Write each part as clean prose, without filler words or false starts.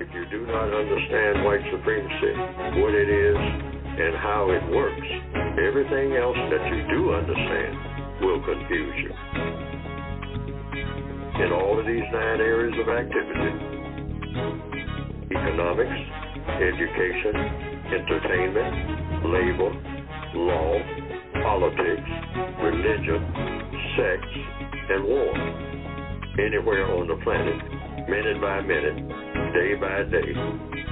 if you do not understand white supremacy, what it is, and how it works, everything else that you do understand will confuse you. In all of these 9 areas of activity, economics, education, entertainment, labor, law, politics, religion, sex, and war. Anywhere on the planet, minute by minute, day by day,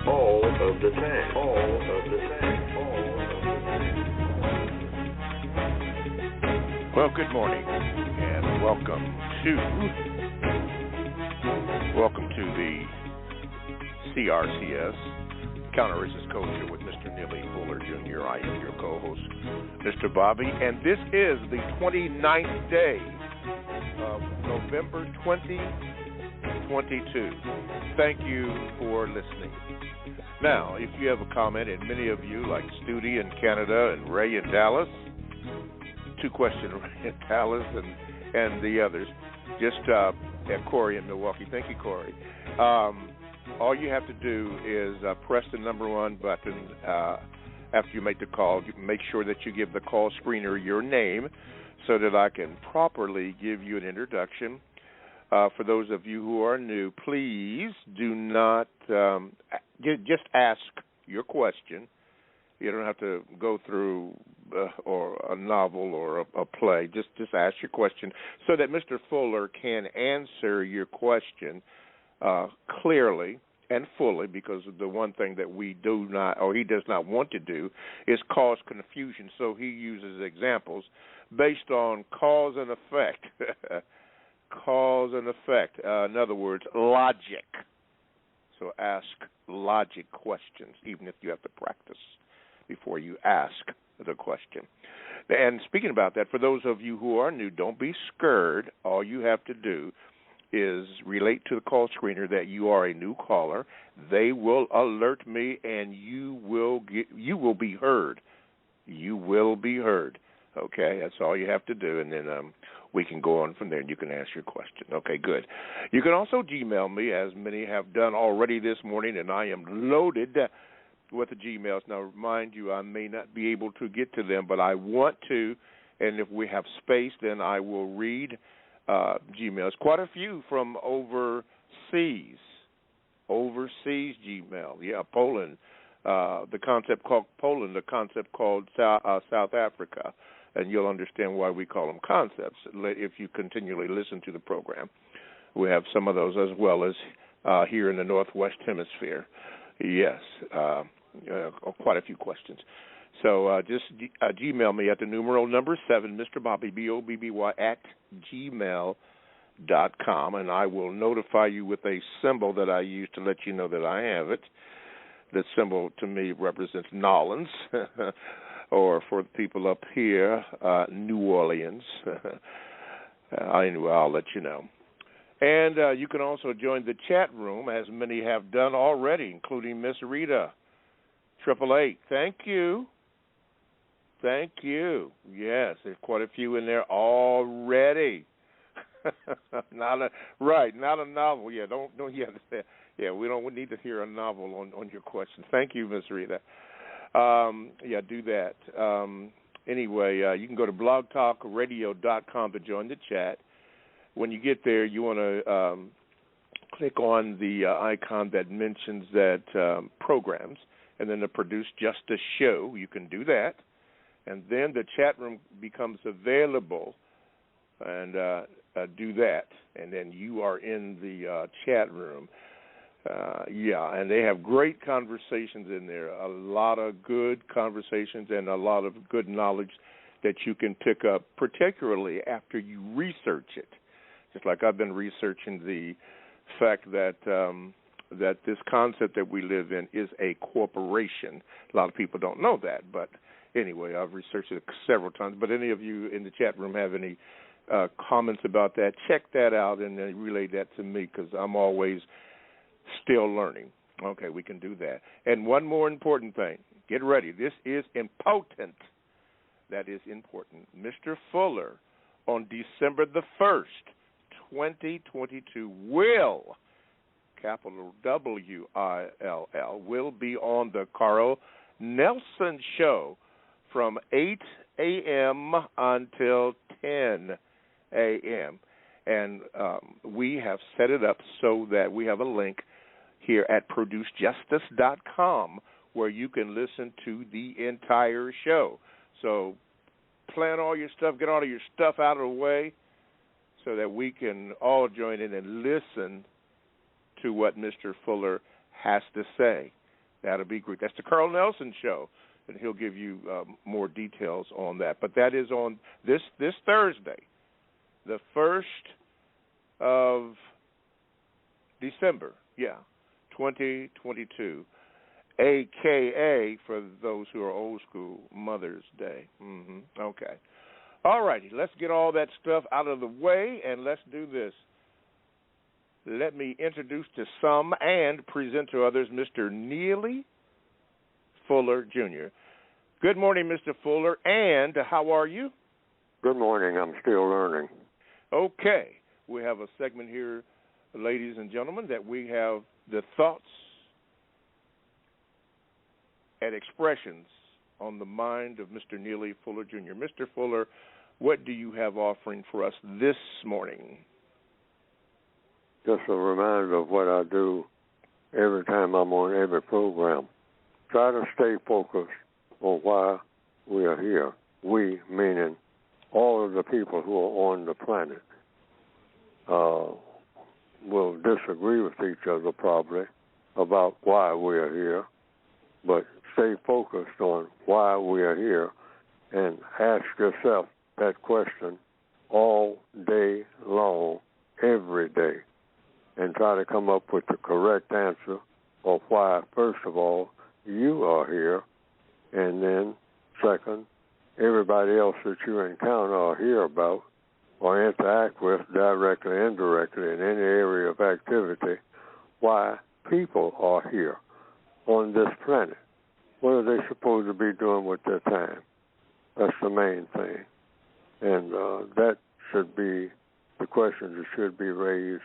all of the time, all of the time, all of the time. Well, good morning, and welcome to the CRCS, Counter-Racist Culture with Mr. Neely Fuller Jr. I am your co-host, Mr. Bobby, and this is the 29th day of November 2022. Thank you for listening. Now, if you have a comment, and many of you, like Studi in Canada and Ray in Dallas, 2-question Ray in Dallas and the others, just and Corey in Milwaukee. Thank you, Corey. All you have to do is press the number 1 button after you make the call. Make sure that you give the call screener your name so that I can properly give you an introduction. For those of you who are new, please do not just ask your question. You don't have to go through or a novel or a play. Just ask your question so that Mr. Fuller can answer your question clearly and fully, because the one thing that we do not, or he does not want to do, is cause confusion. So he uses examples based on cause and effect. Cause and effect. In other words, logic. So ask logic questions, even if you have to practice before you ask the question. And speaking about that, for those of you who are new, don't be scared. All you have to do is relate to the call screener that you are a new caller. They will alert me, and you will be heard. You will be heard. Okay, that's all you have to do, and then we can go on from there, and you can ask your question. Okay, good. You can also Gmail me, as many have done already this morning, and I am loaded with the Gmails. Now, mind you, I may not be able to get to them, but I want to, and if we have space, then I will read Gmails. Quite a few from overseas Gmail. Yeah, Poland, the concept called Poland, the concept called South Africa, and you'll understand why we call them concepts if you continually listen to the program. We have some of those as well as here in the Northwest Hemisphere. Yes, quite a few questions. So just Gmail me at the numeral number 7, Mr. Bobby, BOBBY, at gmail.com, and I will notify you with a symbol that I use to let you know that I have it. The symbol to me represents Nolans, or for the people up here, New Orleans. Anyway, I'll let you know. And you can also join the chat room, as many have done already, including Miss Rita, 888. Thank you. Thank you. Yes, there's quite a few in there already. Not a novel. Yeah, don't. Yeah, we don't need to hear a novel on your question. Thank you, Miss Rita. Yeah, do that. Anyway, you can go to blogtalkradio.com to join the chat. When you get there, you want to click on the icon that mentions that programs, and then to produce just a show. You can do that. And then the chat room becomes available, and do that. And then you are in the chat room. And they have great conversations in there, a lot of good conversations and a lot of good knowledge that you can pick up, particularly after you research it. Just like I've been researching the fact that that this concept that we live in is a corporation. A lot of people don't know that, but anyway, I've researched it several times. But any of you in the chat room have any comments about that, check that out and then relay that to me, because I'm always still learning. Okay, we can do that. And one more important thing. Get ready. This is important. That is important. Mr. Fuller, on December the 1st, 2022, will capital W-I-L-L, will be on the Carl Nelson Show from 8 a.m. until 10 a.m. And we have set it up so that we have a link here at producejustice.com where you can listen to the entire show. So plan all your stuff, get all of your stuff out of the way so that we can all join in and listen to what Mr. Fuller has to say. That'll be great. That's the Carl Nelson Show, and he'll give you more details on that. But that is on this Thursday, the 1st of December, 2022, a.k.a., for those who are old school, Mother's Day. Okay. All righty, let's get all that stuff out of the way, and let's do this. Let me introduce to some and present to others Mr. Neely Fuller Jr. Good morning, Mr. Fuller, and how are you? Good morning. I'm still learning. Okay. We have a segment here, ladies and gentlemen, that we have the thoughts and expressions on the mind of Mr. Neely Fuller Jr. Mr. Fuller, what do you have offering for us this morning? Just a reminder of what I do every time I'm on every program. Try to stay focused on why we are here. We, meaning all of the people who are on the planet, will disagree with each other probably about why we are here, but stay focused on why we are here and ask yourself that question all day long, every day, and try to come up with the correct answer of why, first of all, you are here, and then, second, everybody else that you encounter or hear about or interact with directly, indirectly, in any area of activity, why people are here on this planet. What are they supposed to be doing with their time? That's the main thing. And that should be the questions that should be raised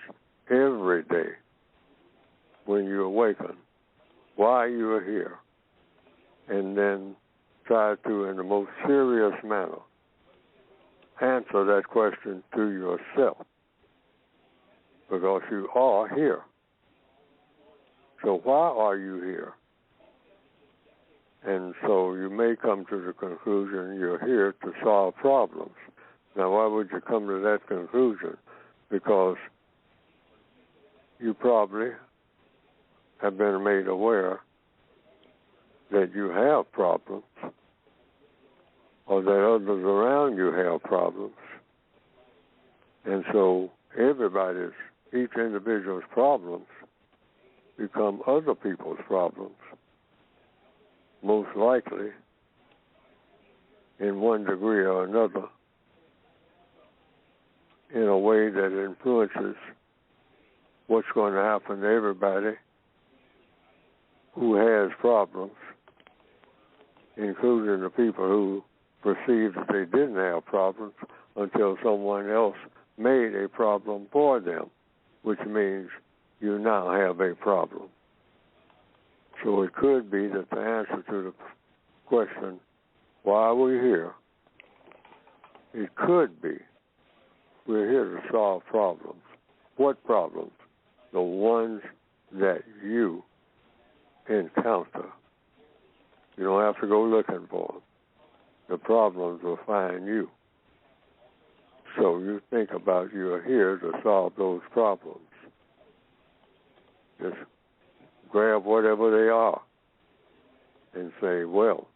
every day when you awaken, why you are here, and then try to, in the most serious manner, answer that question to yourself, because you are here. So why are you here? And so you may come to the conclusion you're here to solve problems. Now, why would you come to that conclusion? Because you probably have been made aware that you have problems, or that others around you have problems. And so each individual's problems become other people's problems, most likely in one degree or another, in a way that influences what's going to happen to everybody who has problems, including the people who perceived that they didn't have problems until someone else made a problem for them, which means you now have a problem. So it could be that the answer to the question, why are we here, it could be we're here to solve problems. What problems? The ones that you encounter. You don't have to go looking for them. The problems will find you. So you think about you're here to solve those problems. Just grab whatever they are and say, well,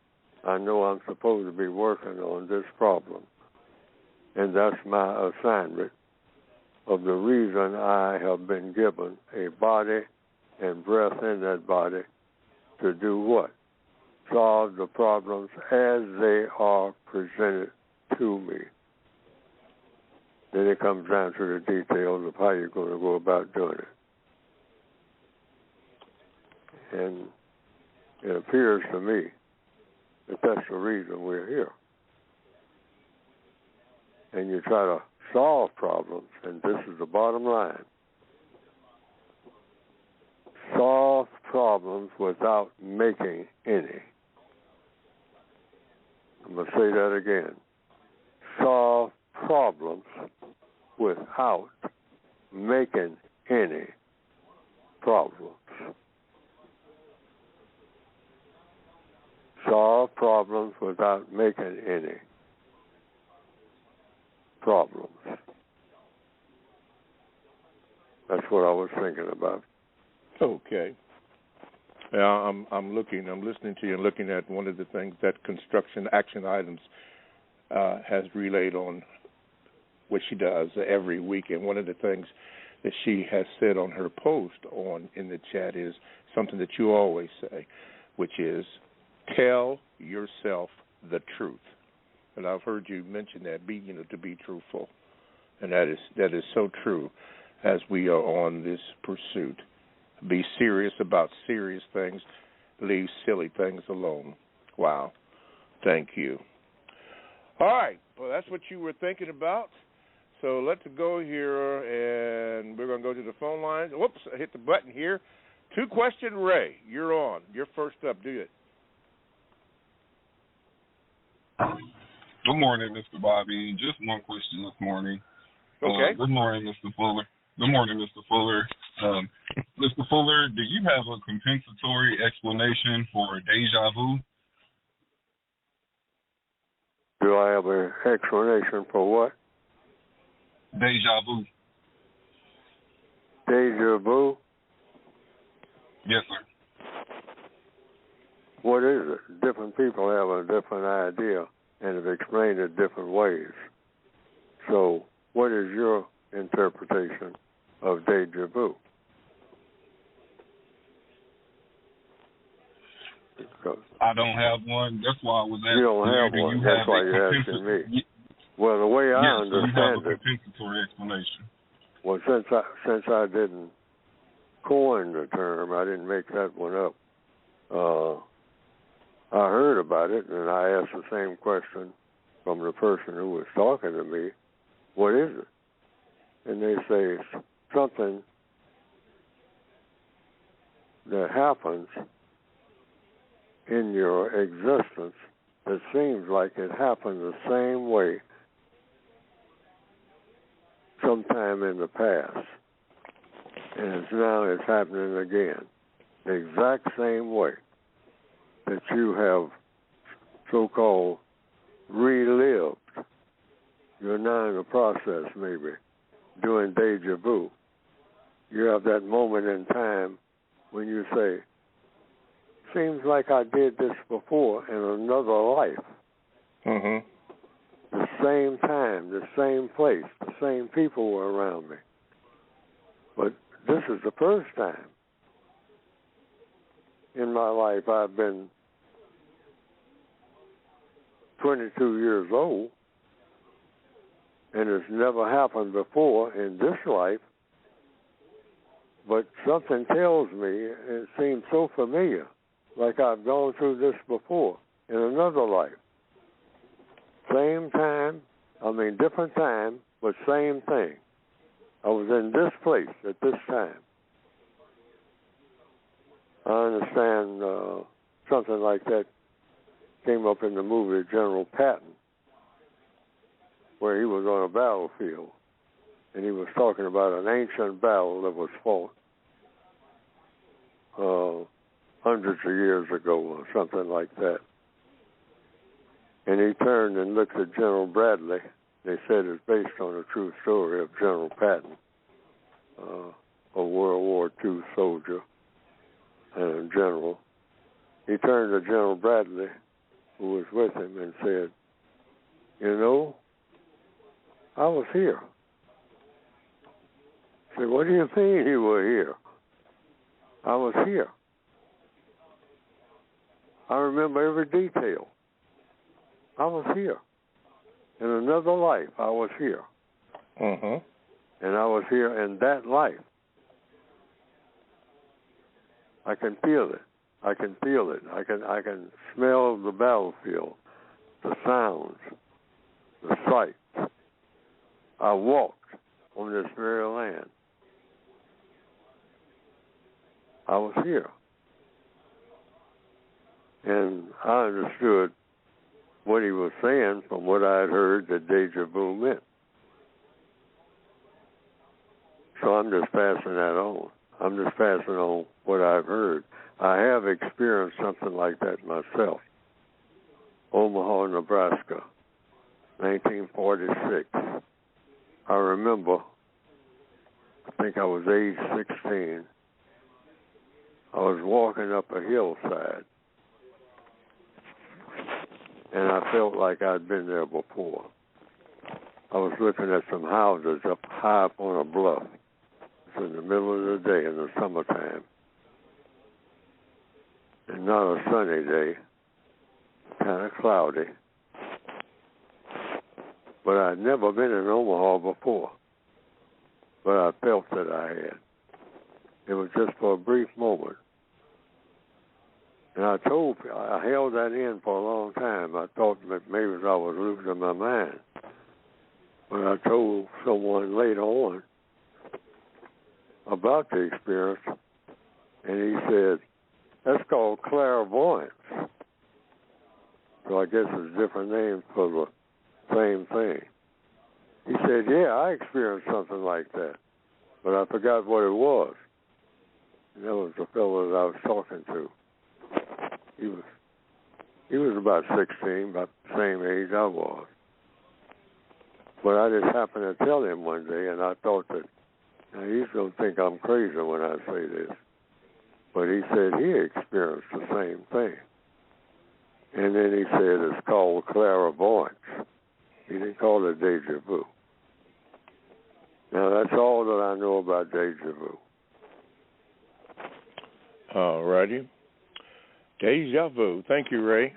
I know I'm supposed to be working on this problem, and that's my assignment of the reason I have been given a body and breath in that body to do what? Solve the problems as they are presented to me. Then it comes down to the details of how you're going to go about doing it. And it appears to me that that's the reason we're here. And you try to solve problems, and this is the bottom line. problems without making any. I'm going to say that again. Solve problems without making any problems. Solve problems without making any problems. That's what I was thinking about. Okay. I'm listening to you and looking at one of the things that construction action items has relayed on what she does every week, and one of the things that she has said on her post in the chat is something that you always say, which is tell yourself the truth. And I've heard you mention that, to be truthful, and that is so true as we are on this pursuit. Be serious about serious things. Leave silly things alone. Wow. Thank you. All right. Well, that's what you were thinking about. So let's go here, and we're going to go to the phone lines. Whoops, I hit the button here. Two-question Ray. You're on. You're first up. Do it. Good morning, Mr. Bobby. Just one question this morning. Okay. Good morning, Mr. Fuller. Good morning, Mr. Fuller. Mr. Fuller, do you have a compensatory explanation for deja vu? Do I have an explanation for what? Deja vu. Deja vu? Yes, sir. What is it? Different people have a different idea and have explained it different ways. So, what is your interpretation of deja vu? I don't have one. That's why I was asking. You don't have one. That's why you're asking me. Well, the way I understand it, compensatory explanation. Well, since I didn't coin the term, I didn't make that one up. I heard about it, and I asked the same question from the person who was talking to me. What is it? And they say it's something that happens in your existence that seems like it happened the same way sometime in the past, and it's happening again, the exact same way that you have so-called relived. You're now in the process, maybe, doing deja vu. You have that moment in time when you say, seems like I did this before in another life. Mm-hmm. The same time, the same place, the same people were around me. But this is the first time in my life I've been 22 years old, and it's never happened before in this life, but something tells me it seems so familiar, like I've gone through this before in another life. Same time, different time, but same thing. I was in this place at this time. I understand something like that came up in the movie General Patton, where he was on a battlefield, and he was talking about an ancient battle that was fought hundreds of years ago or something like that. And he turned and looked at General Bradley. They said it's based on a true story of General Patton, a World War II soldier and general. He turned to General Bradley, who was with him, and said, you know, I was here. I said, what do you mean you were here? I was here. I remember every detail. I was here. In another life, I was here. Mm-hmm. And I was here in that life. I can feel it. I can feel it. I can smell the battlefield, the sounds, the sights. I walked on this very land. I was here. And I understood what he was saying from what I had heard that deja vu meant. So I'm just passing that on. I'm just passing on what I've heard. I have experienced something like that myself. Omaha, Nebraska, 1946. I remember, I think I was age 16. I was walking up a hillside, and I felt like I'd been there before. I was looking at some houses up high up on a bluff. It's in the middle of the day in the summertime, and not a sunny day, kind of cloudy. But I'd never been in Omaha before, but I felt that I had. It was just for a brief moment. And I held that in for a long time. I thought that maybe I was losing my mind. But I told someone later on about the experience, and he said, that's called clairvoyance. So I guess it's a different name for the same thing. He said, yeah, I experienced something like that, but I forgot what it was. And that was the fellow that I was talking to. He was about 16, about the same age I was. But I just happened to tell him one day, and I thought that he's going to think I'm crazy when I say this. But he said he experienced the same thing. And then he said it's called clairvoyance. He didn't call it deja vu. Now, that's all that I know about deja vu. All righty. Deja vu. Thank you, Ray.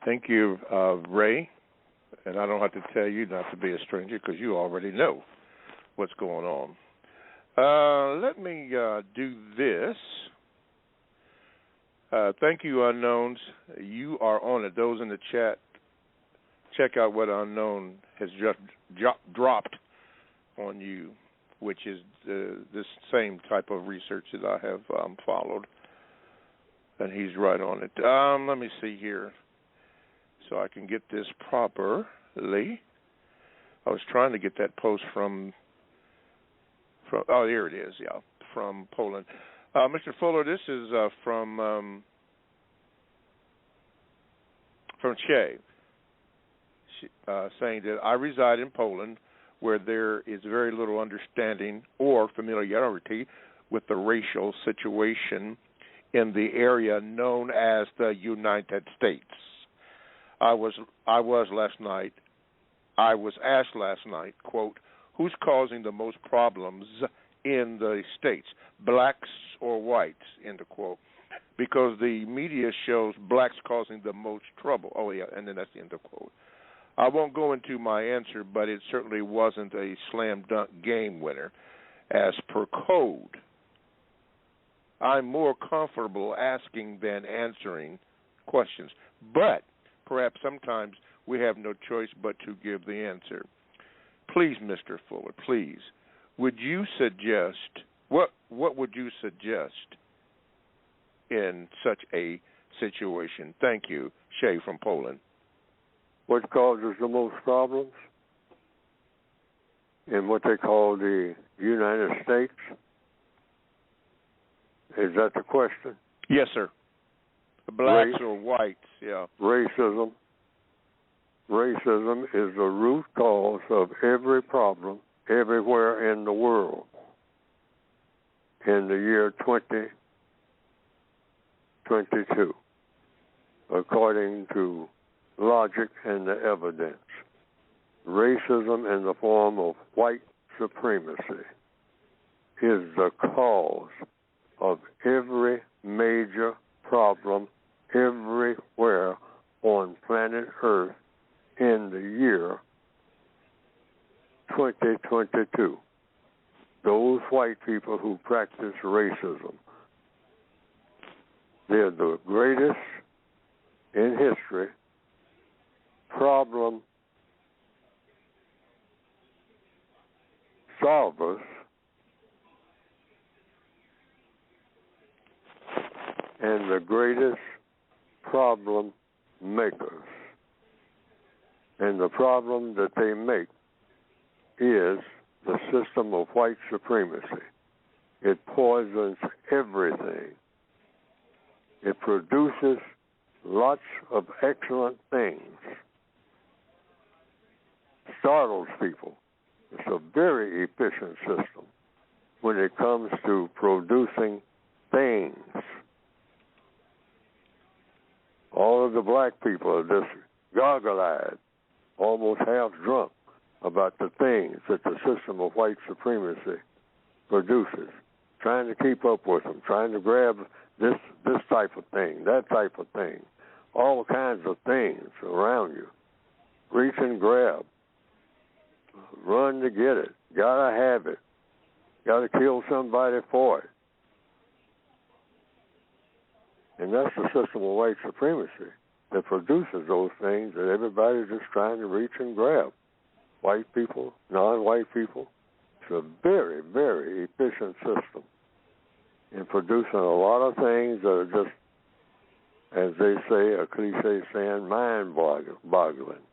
Thank you, Ray. And I don't have to tell you not to be a stranger because you already know what's going on. Let me do this. Thank you, Unknowns. You are on it. Those in the chat, check out what Unknown has just dropped on you, which is this same type of research that I have followed. And he's right on it. Let me see here so I can get this properly. I was trying to get that post from oh, here it is, yeah, from Poland. Mr. Fuller, this is from Shay, saying that I reside in Poland, where there is very little understanding or familiarity with the racial situation in the area known as the United States. I was asked last night, quote, who's causing the most problems in the states, blacks or whites, end of quote, because the media shows blacks causing the most trouble. Oh, yeah, and then that's the end of quote. I won't go into my answer, but it certainly wasn't a slam dunk game winner as per code. I'm more comfortable asking than answering questions, but perhaps sometimes we have no choice but to give the answer. Please, Mr. Fuller, please, would you suggest, what would you suggest in such a situation? Thank you, Shay from Poland. What causes the most problems in what they call the United States? Is that the question? Yes, sir. Blacks or whites, yeah. Racism. Racism is the root cause of every problem everywhere in the world. In the year 2022, according to logic and the evidence, racism in the form of white supremacy is the cause of every major problem everywhere on planet Earth in the year 2022. Those white people who practice racism, they're the greatest in history problem solvers and the greatest problem makers. And the problem that they make is the system of white supremacy. It poisons everything. It produces lots of excellent things. Startles people. It's a very efficient system when it comes to producing things. All of the black people are just goggle-eyed, almost half drunk about the things that the system of white supremacy produces, trying to keep up with them, trying to grab this type of thing, that type of thing, all kinds of things around you. Reach and grab. Run to get it. Gotta have it. Gotta kill somebody for it. And that's the system of white supremacy that produces those things that everybody's just trying to reach and grab. White people, non-white people. It's a very, very efficient system in producing a lot of things that are just, as they say, a cliche saying, mind-boggling.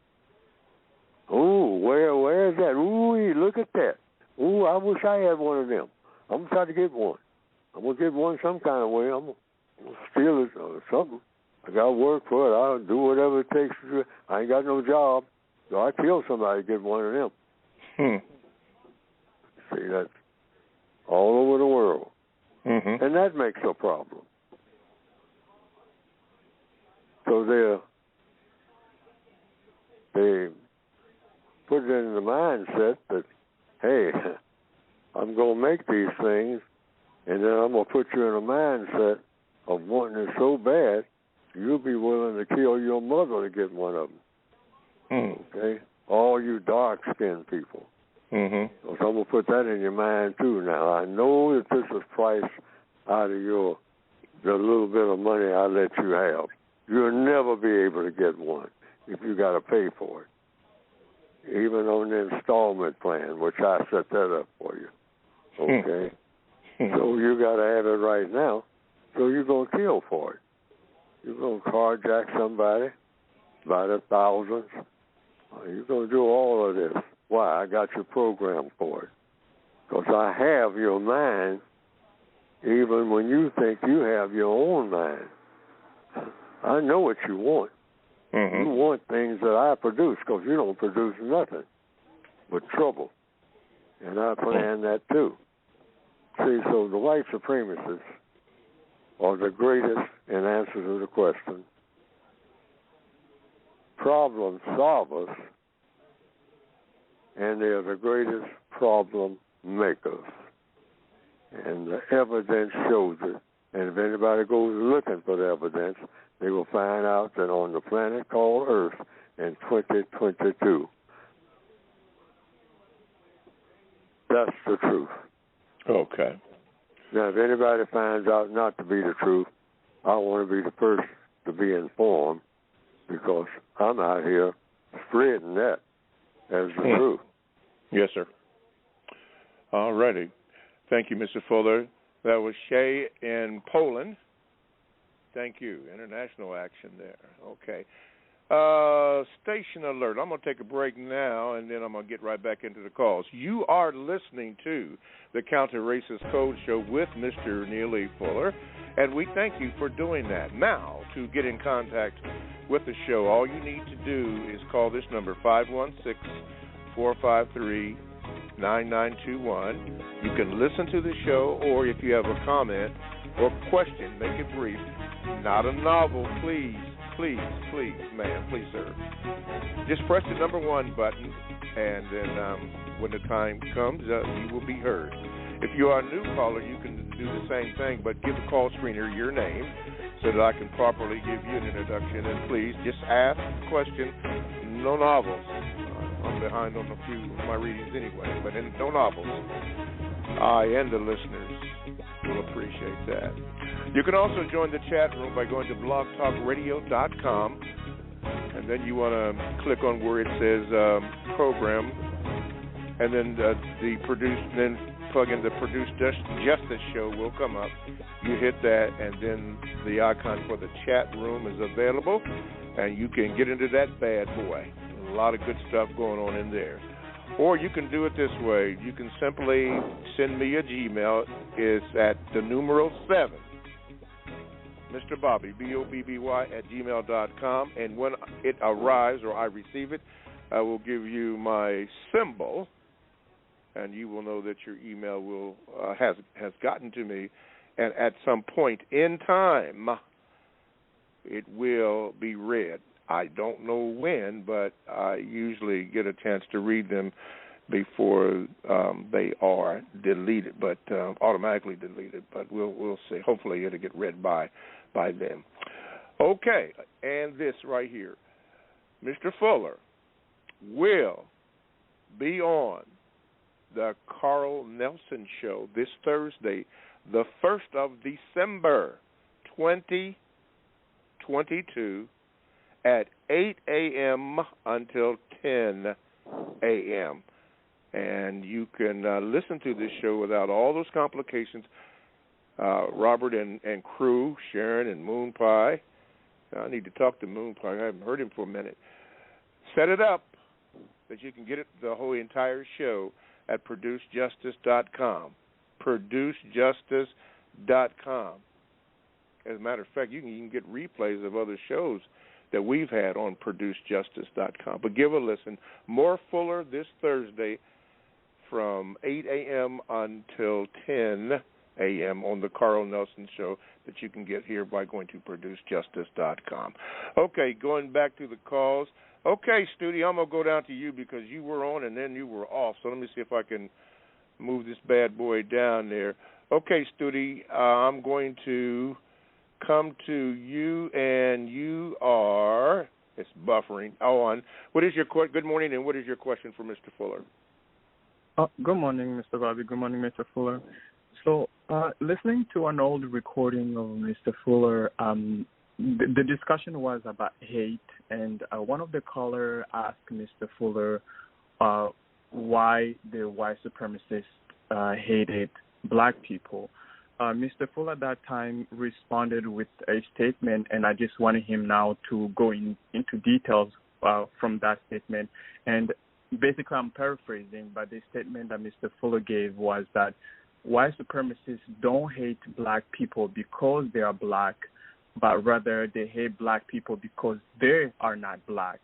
Ooh, where is that? Ooh, look at that. Ooh, I wish I had one of them. I'm going to try to get one. I'm going to get one some kind of way. I'm going to steal it or something. I got to work for it. I'll do whatever it takes to do it. I ain't got no job, so I kill somebody to get one of them. See, that's all over the world. Mm-hmm. And that makes a problem. So they put it in the mindset that, hey, I'm going to make these things, and then I'm going to put you in a mindset of wanting it so bad, you'll be willing to kill your mother to get one of them. Okay? All you dark-skinned people. So I'm going to put that in your mind, too, now. I know that this is priced out of the little bit of money I let you have. You'll never be able to get one if you got to pay for it. Even on the installment plan, which I set that up for you. Okay? So you got to have it right now, so you're going to kill for it. You're going to carjack somebody by the thousands. You're going to do all of this. Why? I got you programmed for it. Because I have your mind even when you think you have your own mind. I know what you want. You want things that I produce because you don't produce nothing but trouble. And I plan that too. See, so the white supremacists are the greatest, in answer to the question, problem solvers, and they are the greatest problem makers. And the evidence shows it. And if anybody goes looking for the evidence, they will find out that on the planet called Earth in 2022, that's the truth. Okay. Now, if anybody finds out not to be the truth, I want to be the first to be informed because I'm out here spreading that as the truth. Yes, sir. All righty. Thank you, Mr. Fuller. That was Shay in Poland. Thank you. International action there. Okay. Station alert. I'm going to take a break now, and then I'm going to get right back into the calls. You are listening to the Counter-Racist Code Show with Mr. Neely Fuller, and we thank you for doing that. Now, to get in contact with the show, all you need to do is call this number, 516-453-9921. You can listen to the show, or if you have a comment or question, make it brief. Not a novel, please. Please, ma'am, please, sir. Just press the number 1 button, and then when the time comes, you will be heard. If you are a new caller, you can do the same thing, but give the call screener your name so that I can properly give you an introduction. And please, just ask the question, no novels. I'm behind on a few of my readings anyway, but no novels. I and the listeners will appreciate that. You can also join the chat room by going to blogtalkradio.com, and then you want to click on where it says program, and then the produce. Then plug in the Produce Justice show will come up. You hit that, and then the icon for the chat room is available, and you can get into that bad boy. A lot of good stuff going on in there. Or you can do it this way. You can simply send me a Gmail. It's at the numeral 7, Mr. Bobby, BOBBY, @gmail.com. And when it arrives or I receive it, I will give you my symbol, and you will know that your email will has gotten to me. And at some point in time, it will be read. I don't know when, but I usually get a chance to read them before they are deleted, but automatically deleted. But we'll see. Hopefully, it'll get read by them. Okay, and this right here, Mr. Fuller will be on the Carl Nelson Show this Thursday, the 1st of December, 2022. At 8 a.m. until 10 a.m. And you can listen to this show without all those complications. Robert and crew, Sharon and Moon Pie. I need to talk to Moon Pie. I haven't heard him for a minute. Set it up that you can get the whole entire show at ProduceJustice.com. ProduceJustice.com. As a matter of fact, you can get replays of other shows that we've had on ProduceJustice.com. But give a listen. More Fuller this Thursday from 8 a.m. until 10 a.m. on the Carl Nelson Show that you can get here by going to ProduceJustice.com. Okay, going back to the calls. Okay, Studi, I'm going to go down to you because you were on and then you were off. So let me see if I can move this bad boy down there. Okay, Studi, I'm going to come to you, and you are, it's buffering, on. What is your, good morning, and what is your question for Mr. Fuller? Good morning, Mr. Bobby. Good morning, Mr. Fuller. So, listening to an old recording of Mr. Fuller, the discussion was about hate, and one of the callers asked Mr. Fuller why the white supremacists hated black people. Mr. Fuller at that time responded with a statement, and I just wanted him now to go into details from that statement. And basically, I'm paraphrasing, but the statement that Mr. Fuller gave was that white supremacists don't hate black people because they are black, but rather they hate black people because they are not black.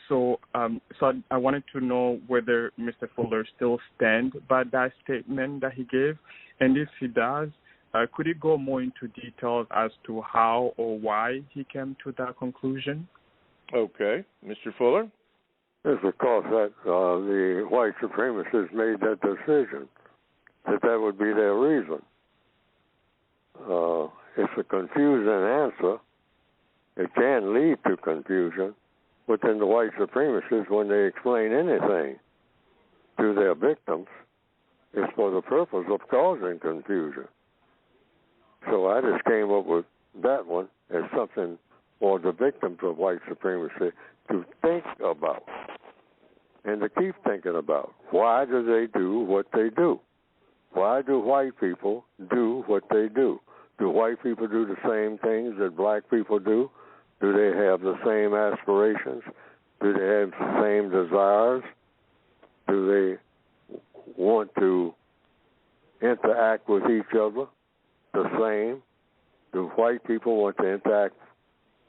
So I wanted to know whether Mr. Fuller still stands by that statement that he gave, and if he does, could he go more into details as to how or why he came to that conclusion? Okay, Mr. Fuller. It's because that the white supremacists made that decision, that would be their reason. It's a confusing answer. It can lead to confusion. But then the white supremacists, when they explain anything to their victims, it's for the purpose of causing confusion. So I just came up with that one as something for the victims of white supremacy to think about and to keep thinking about. Why do they do what they do? Why do white people do what they do? Do white people do the same things that black people do? Do they have the same aspirations? Do they have the same desires? Do they want to interact with each other the same? Do white people want to interact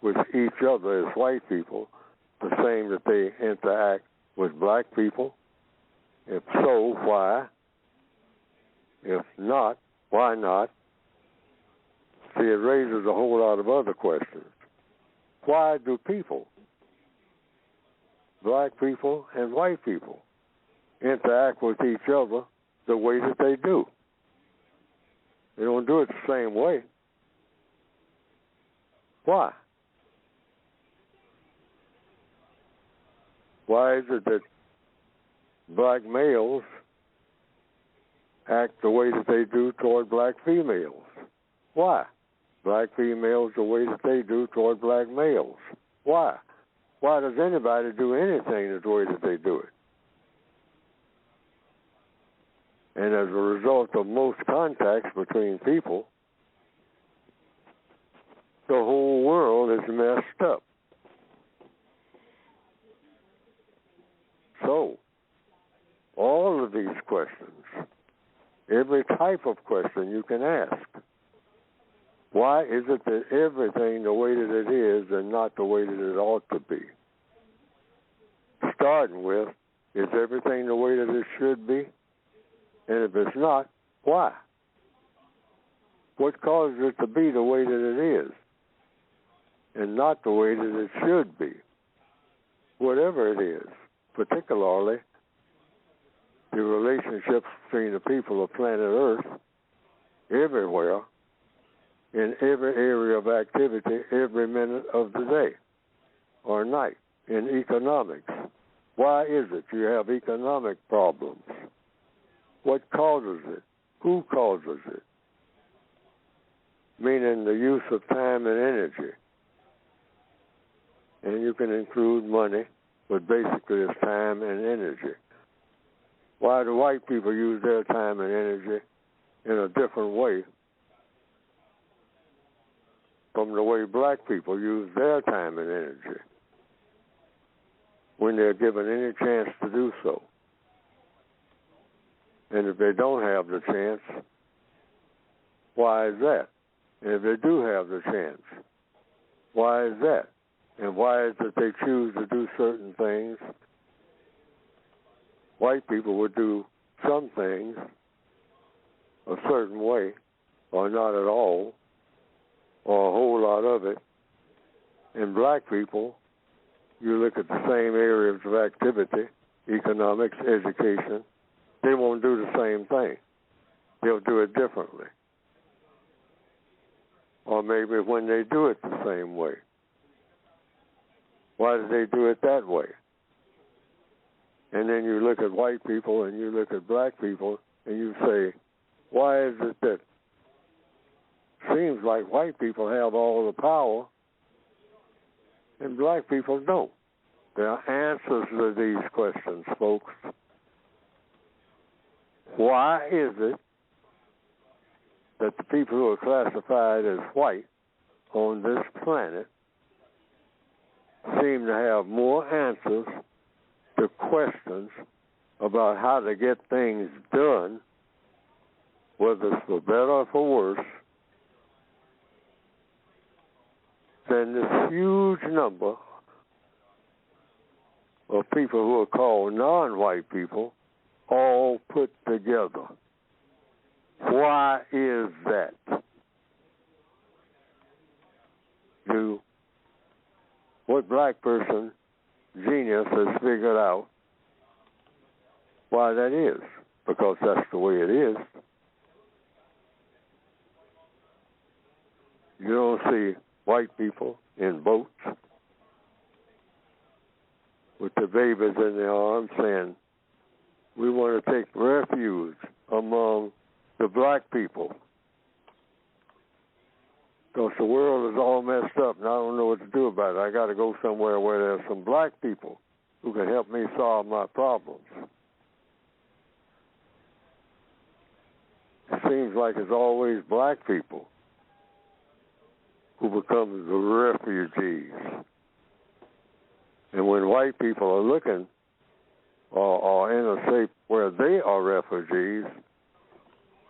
with each other as white people the same that they interact with black people? If so, why? If not, why not? See, it raises a whole lot of other questions. Why do people, black people and white people, interact with each other the way that they do? They don't do it the same way. Why? Why is it that black males act the way that they do toward black females? Why? Black females the way that they do toward black males. Why? Why does anybody do anything the way that they do it? And as a result of most contacts between people, the whole world is messed up. So, all of these questions, every type of question you can ask. Why is it that everything the way that it is and not the way that it ought to be? Starting with, is everything the way that it should be? And if it's not, why? What causes it to be the way that it is and not the way that it should be? Whatever it is, particularly the relationships between the people of planet Earth, everywhere, in every area of activity, every minute of the day or night, in economics. Why is it you have economic problems? What causes it? Who causes it? Meaning the use of time and energy. And you can include money, but basically it's time and energy. Why do white people use their time and energy in a different way from the way black people use their time and energy when they're given any chance to do so? And if they don't have the chance, why is that? And if they do have the chance, why is that? And why is it they choose to do certain things? White people would do some things a certain way, or not at all, or a whole lot of it. And black people, you look at the same areas of activity, economics, education, they won't do the same thing. They'll do it differently. Or maybe when they do it the same way. Why do they do it that way? And then you look at white people and you look at black people and you say, why is it that seems like white people have all the power and black people don't? There are answers to these questions, folks. Why is it that the people who are classified as white on this planet seem to have more answers to questions about how to get things done, whether it's for better or for worse, than this huge number of people who are called non-white people all put together? Why is that? What black person genius has figured out why that is? Because that's the way it is. You don't see white people in boats with their babies in their arms saying, we want to take refuge among the black people. Because the world is all messed up and I don't know what to do about it. I got to go somewhere where there's some black people who can help me solve my problems. It seems like it's always black people who become the refugees. And when white people are looking or in a state where they are refugees,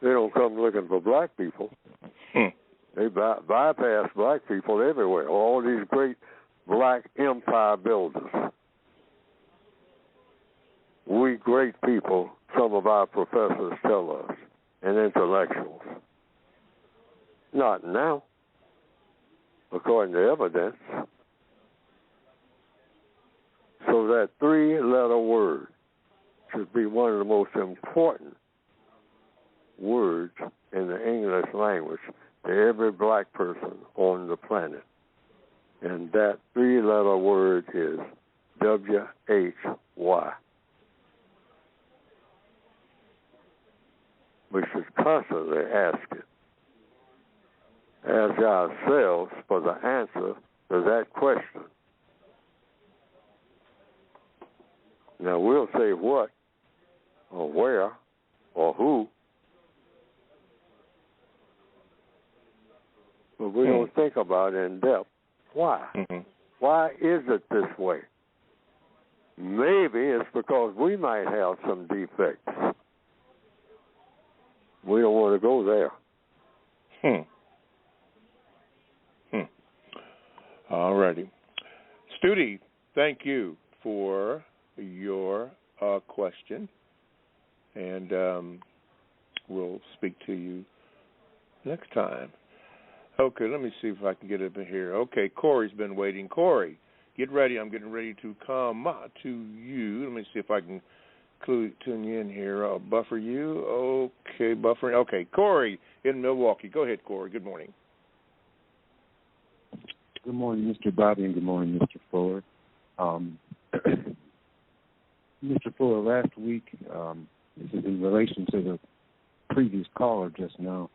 they don't come looking for black people. They bypass black people everywhere. All these great black empire builders. We great people, some of our professors tell us, and intellectuals. Not now, according to evidence. So that three-letter word should be one of the most important words in the English language to every black person on the planet. And that three-letter word is W-H-Y. We should constantly ask ourselves for the answer to that question. Now, we'll say what or where or who, but we don't think about it in depth. Why? Mm-hmm. Why is it this way? Maybe it's because we might have some defects. We don't want to go there. All righty. Studi, thank you for your question. And we'll speak to you next time. Okay, let me see if I can get up in here. Okay, Corey's been waiting. Corey, get ready. I'm getting ready to come to you. Let me see if I can tune you in here. I'll buffer you. Okay, buffering. Okay, Corey in Milwaukee. Go ahead, Corey. Good morning. Good morning, Mr. Bobby, and good morning, Mr. Fuller. Mr. Fuller, last week, this is in relation to the previous caller just now,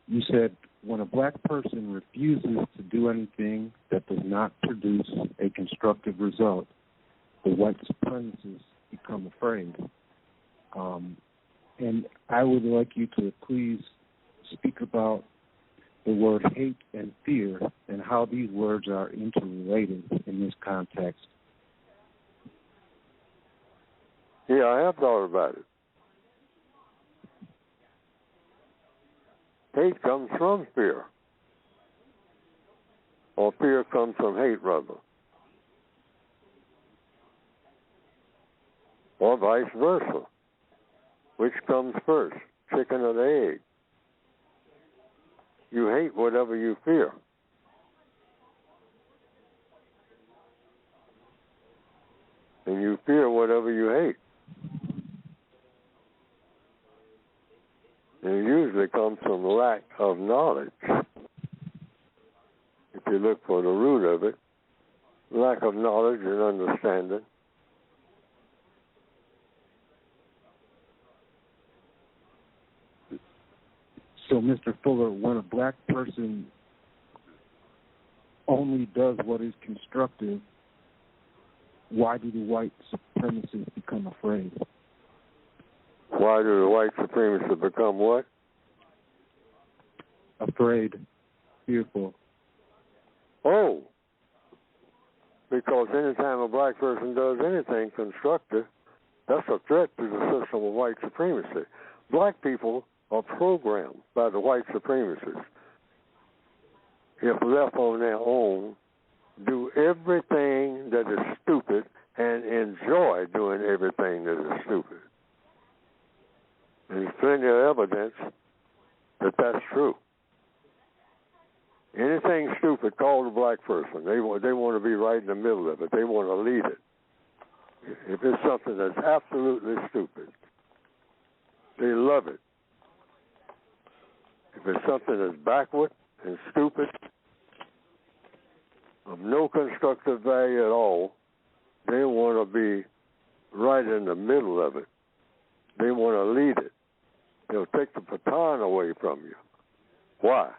you said when a black person refuses to do anything that does not produce a constructive result, the white supremacists become afraid. And I would like you to please speak about the word hate and fear and how these words are interrelated in this context. Yeah, I have thought about it. Hate comes from fear. Or fear comes from hate, rather. Or vice versa. Which comes first, chicken or the egg? You hate whatever you fear. And you fear whatever you hate. And it usually comes from lack of knowledge. If you look for the root of it, lack of knowledge and understanding. So, Mr. Fuller, when a black person only does what is constructive, why do the white supremacists become afraid? Why do the white supremacists become what? Afraid, fearful. Oh, because anytime a black person does anything constructive, that's a threat to the system of white supremacy. Black people are programmed by the white supremacists, if left on their own, do everything that is stupid and enjoy doing everything that is stupid. There's plenty of evidence that that's true. Anything stupid, call the black person. They want to be right in the middle of it. They want to lead it. If it's something that's absolutely stupid, they love it. If it's something that's backward and stupid, of no constructive value at all, they want to be right in the middle of it. They want to lead it. They'll take the baton away from you. Why?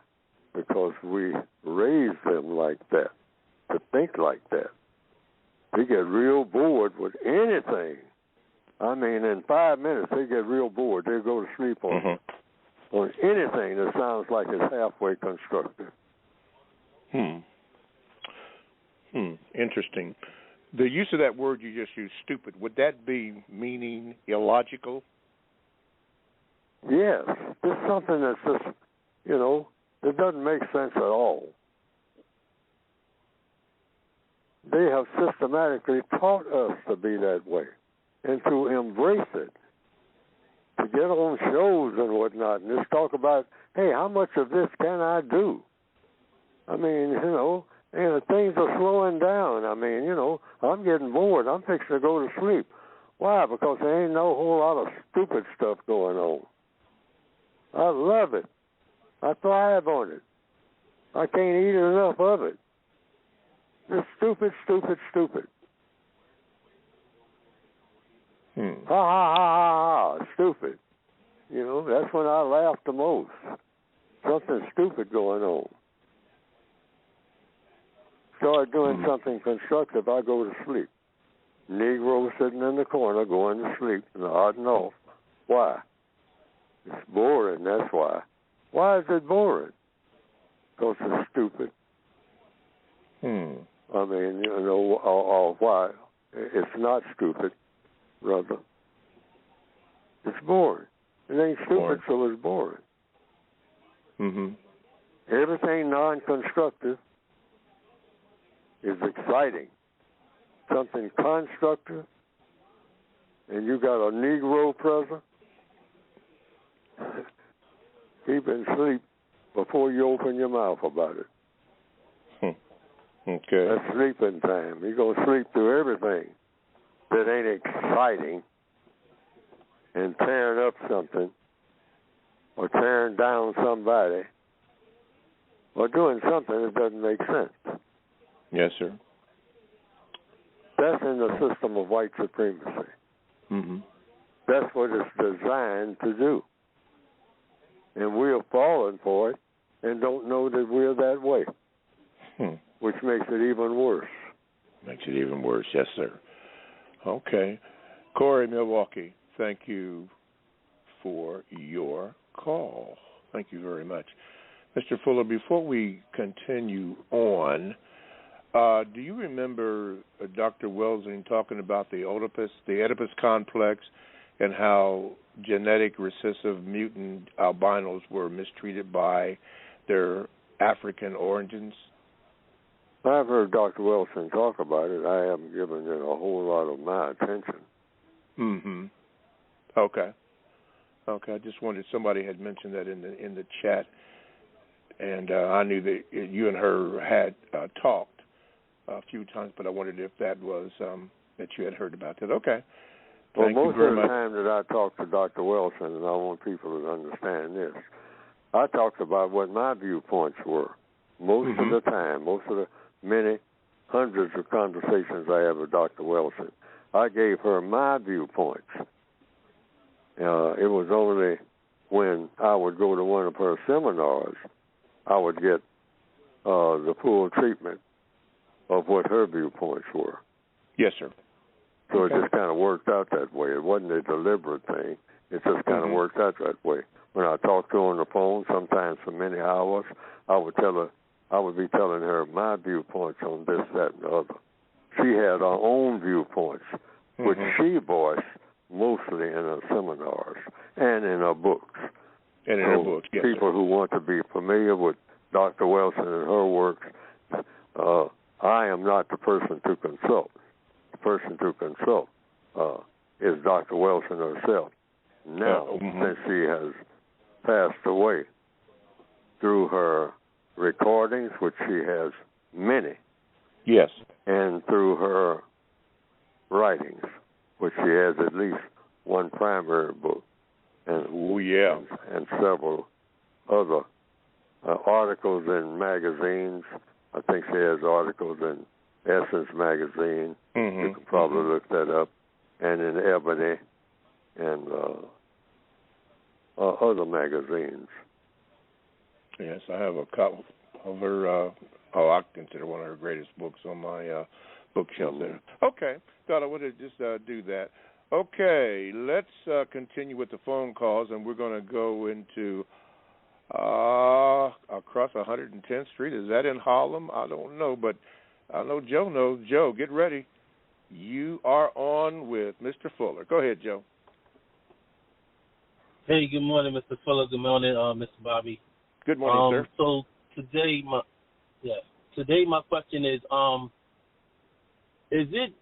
Because we raise them like that, to think like that. They get real bored with anything. I mean, in 5 minutes, they get real bored. They'll go to sleep on anything that sounds like it's halfway constructive. Interesting. The use of that word you just used, stupid, would that be meaning illogical? Yes. It's something that's just, it doesn't make sense at all. They have systematically taught us to be that way and to embrace it, to get on shows and whatnot and just talk about, hey, how much of this can I do? I mean, and things are slowing down. I mean, I'm getting bored. I'm fixing to go to sleep. Why? Because there ain't no whole lot of stupid stuff going on. I love it. I thrive on it. I can't eat enough of it. It's stupid, stupid, stupid. Ha, ha, ha, ha, ha, stupid. That's when I laugh the most. Something stupid going on. Start doing something constructive, I go to sleep. Negro sitting in the corner going to sleep, nodding off. Why? It's boring, that's why. Why is it boring? Because it's stupid. I mean, or why? It's not stupid, rather. It's boring. It ain't stupid, so it's boring. Everything non-constructive is exciting. Something constructive, and you got a Negro present, keep in sleep before you open your mouth about it. Okay. That's sleeping time. You're going to sleep through everything that ain't exciting and tearing up something or tearing down somebody or doing something that doesn't make sense. Yes, sir. That's in the system of white supremacy. That's what it's designed to do. And we're falling for it and don't know that we're that way, which makes it even worse. Makes it even worse, yes, sir. Okay. Corey, Milwaukee, thank you for your call. Thank you very much. Mr. Fuller, before we continue on, do you remember Dr. Welsing talking about the Oedipus complex and how genetic recessive mutant albinos were mistreated by their African origins? I've heard Dr. Welsing talk about it. I haven't given it a whole lot of my attention. Okay. I just wondered, somebody had mentioned that in the chat, and I knew that you and her had talked a few times, but I wondered if that was that you had heard about that. Okay. Well, most of the time that I talk to Dr. Welsing, and I want people to understand this, I talked about what my viewpoints were. Most of the time, most of the many hundreds of conversations I have with Dr. Welsing, I gave her my viewpoints. It was only when I would go to one of her seminars, I would get the full treatment of what her viewpoints were. Yes, sir. So it just kind of worked out that way. It wasn't a deliberate thing. It just kind of worked out that way. When I talked to her on the phone, sometimes for many hours, I would be telling her my viewpoints on this, that, and the other. She had her own viewpoints, which she voiced mostly in her seminars and in her books. And in her books, yes, people who want to be familiar with Dr. Welsing and her works, I am not the person to consult. The person to consult is Dr. Welsing herself. Now, since she has passed away, through her recordings, which she has many, yes, and through her writings, which she has at least one primary book, and and several other articles in magazines. I think she has articles in Essence magazine. You can probably look that up, and in Ebony and other magazines. Yes, I have a couple of her. I consider one of her greatest books on my bookshelf there. Okay, thought I would just do that. Okay, let's continue with the phone calls, and we're going to go into across 110th Street. Is that in Harlem? I don't know, but I know Joe knows. Joe, get ready. You are on with Mr. Fuller. Go ahead, Joe. Hey, good morning, Mr. Fuller. Good morning, Mr. Bobby. Good morning, sir. So today my question is it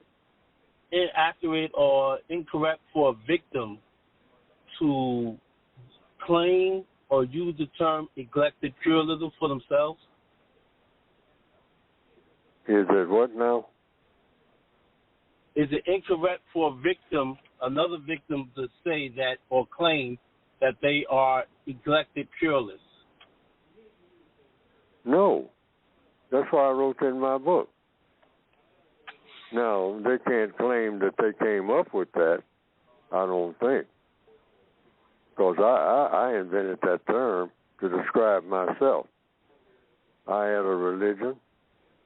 inaccurate or incorrect for a victim to claim or use the term neglected pluralism for themselves? Is it what now? Is it incorrect for a victim, another victim, to say that or claim that they are neglected pluralists? No. That's why I wrote in my book. Now, they can't claim that they came up with that, I don't think. Because I invented that term to describe myself. I had a religion,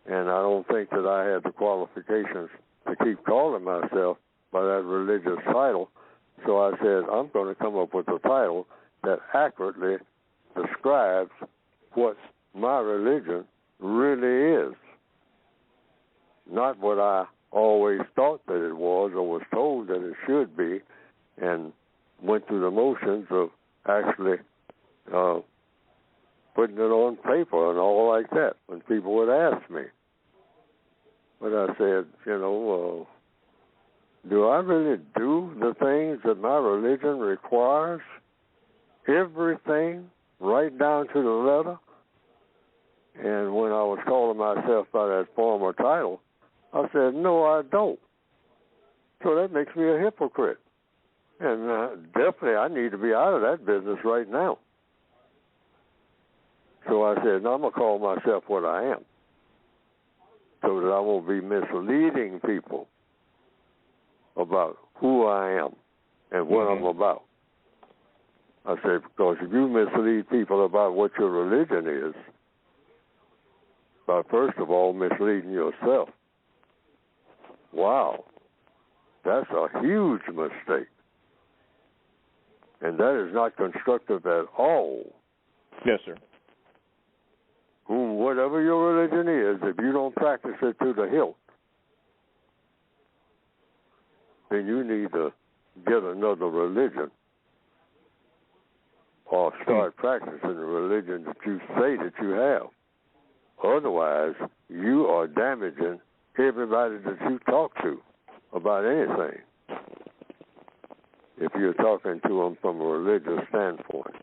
and I don't think that I had the qualifications to keep calling myself by that religious title. So I said, I'm going to come up with a title that accurately describes what my religion really is. Not what I always thought that it was or was told that it should be, and went through the motions of actually putting it on paper and all like that when people would ask me. But I said, do I really do the things that my religion requires? Everything, right down to the letter? And when I was calling myself by that former title, I said, no, I don't. So that makes me a hypocrite. And definitely I need to be out of that business right now. So I said, no, I'm going to call myself what I am so that I won't be misleading people about who I am and what I'm about. I said, because if you mislead people about what your religion is, by first of all misleading yourself, wow, that's a huge mistake. And that is not constructive at all. Yes, sir. Whatever your religion is, if you don't practice it to the hilt, then you need to get another religion or start practicing the religion that you say that you have. Otherwise, you are damaging everybody that you talk to about anything if you're talking to them from a religious standpoint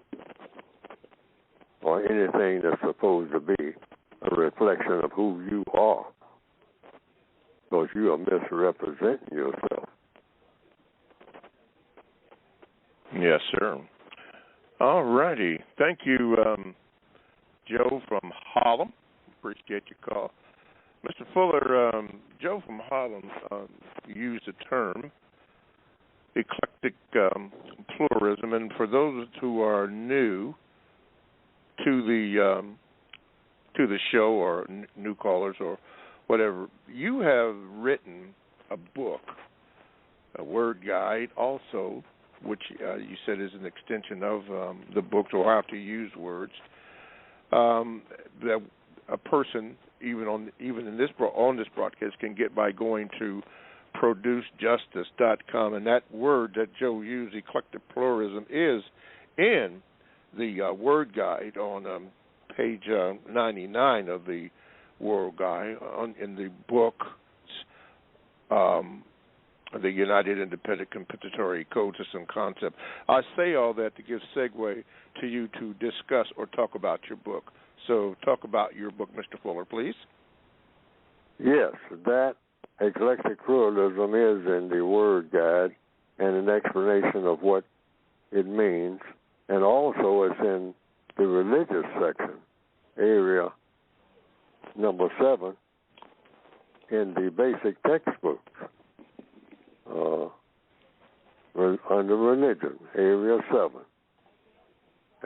or anything that's supposed to be a reflection of who you are, because you are misrepresenting yourself. Yes, sir. All righty. Thank you, Joe from Harlem. Appreciate your call. Mr. Fuller, Joe from Harlem used the term eclectic pluralism, and for those who are new to the show or new callers or whatever, you have written a book, a word guide also, which you said is an extension of the book, or how to use words, that a person even in this broadcast can get by going to producejustice.com, and that word that Joe used, eclectic pluralism, is in the word guide on page 99 of the World Guide in the book, the United Independent Compensatory Code System Concept. I say all that to give segue to you to discuss or talk about your book. So talk about your book, Mr. Fuller, please. Yes, that eclectic pluralism is in the Word Guide and an explanation of what it means, and also it's in the religious section, area number 7, in the basic textbooks. Under religion, area 7.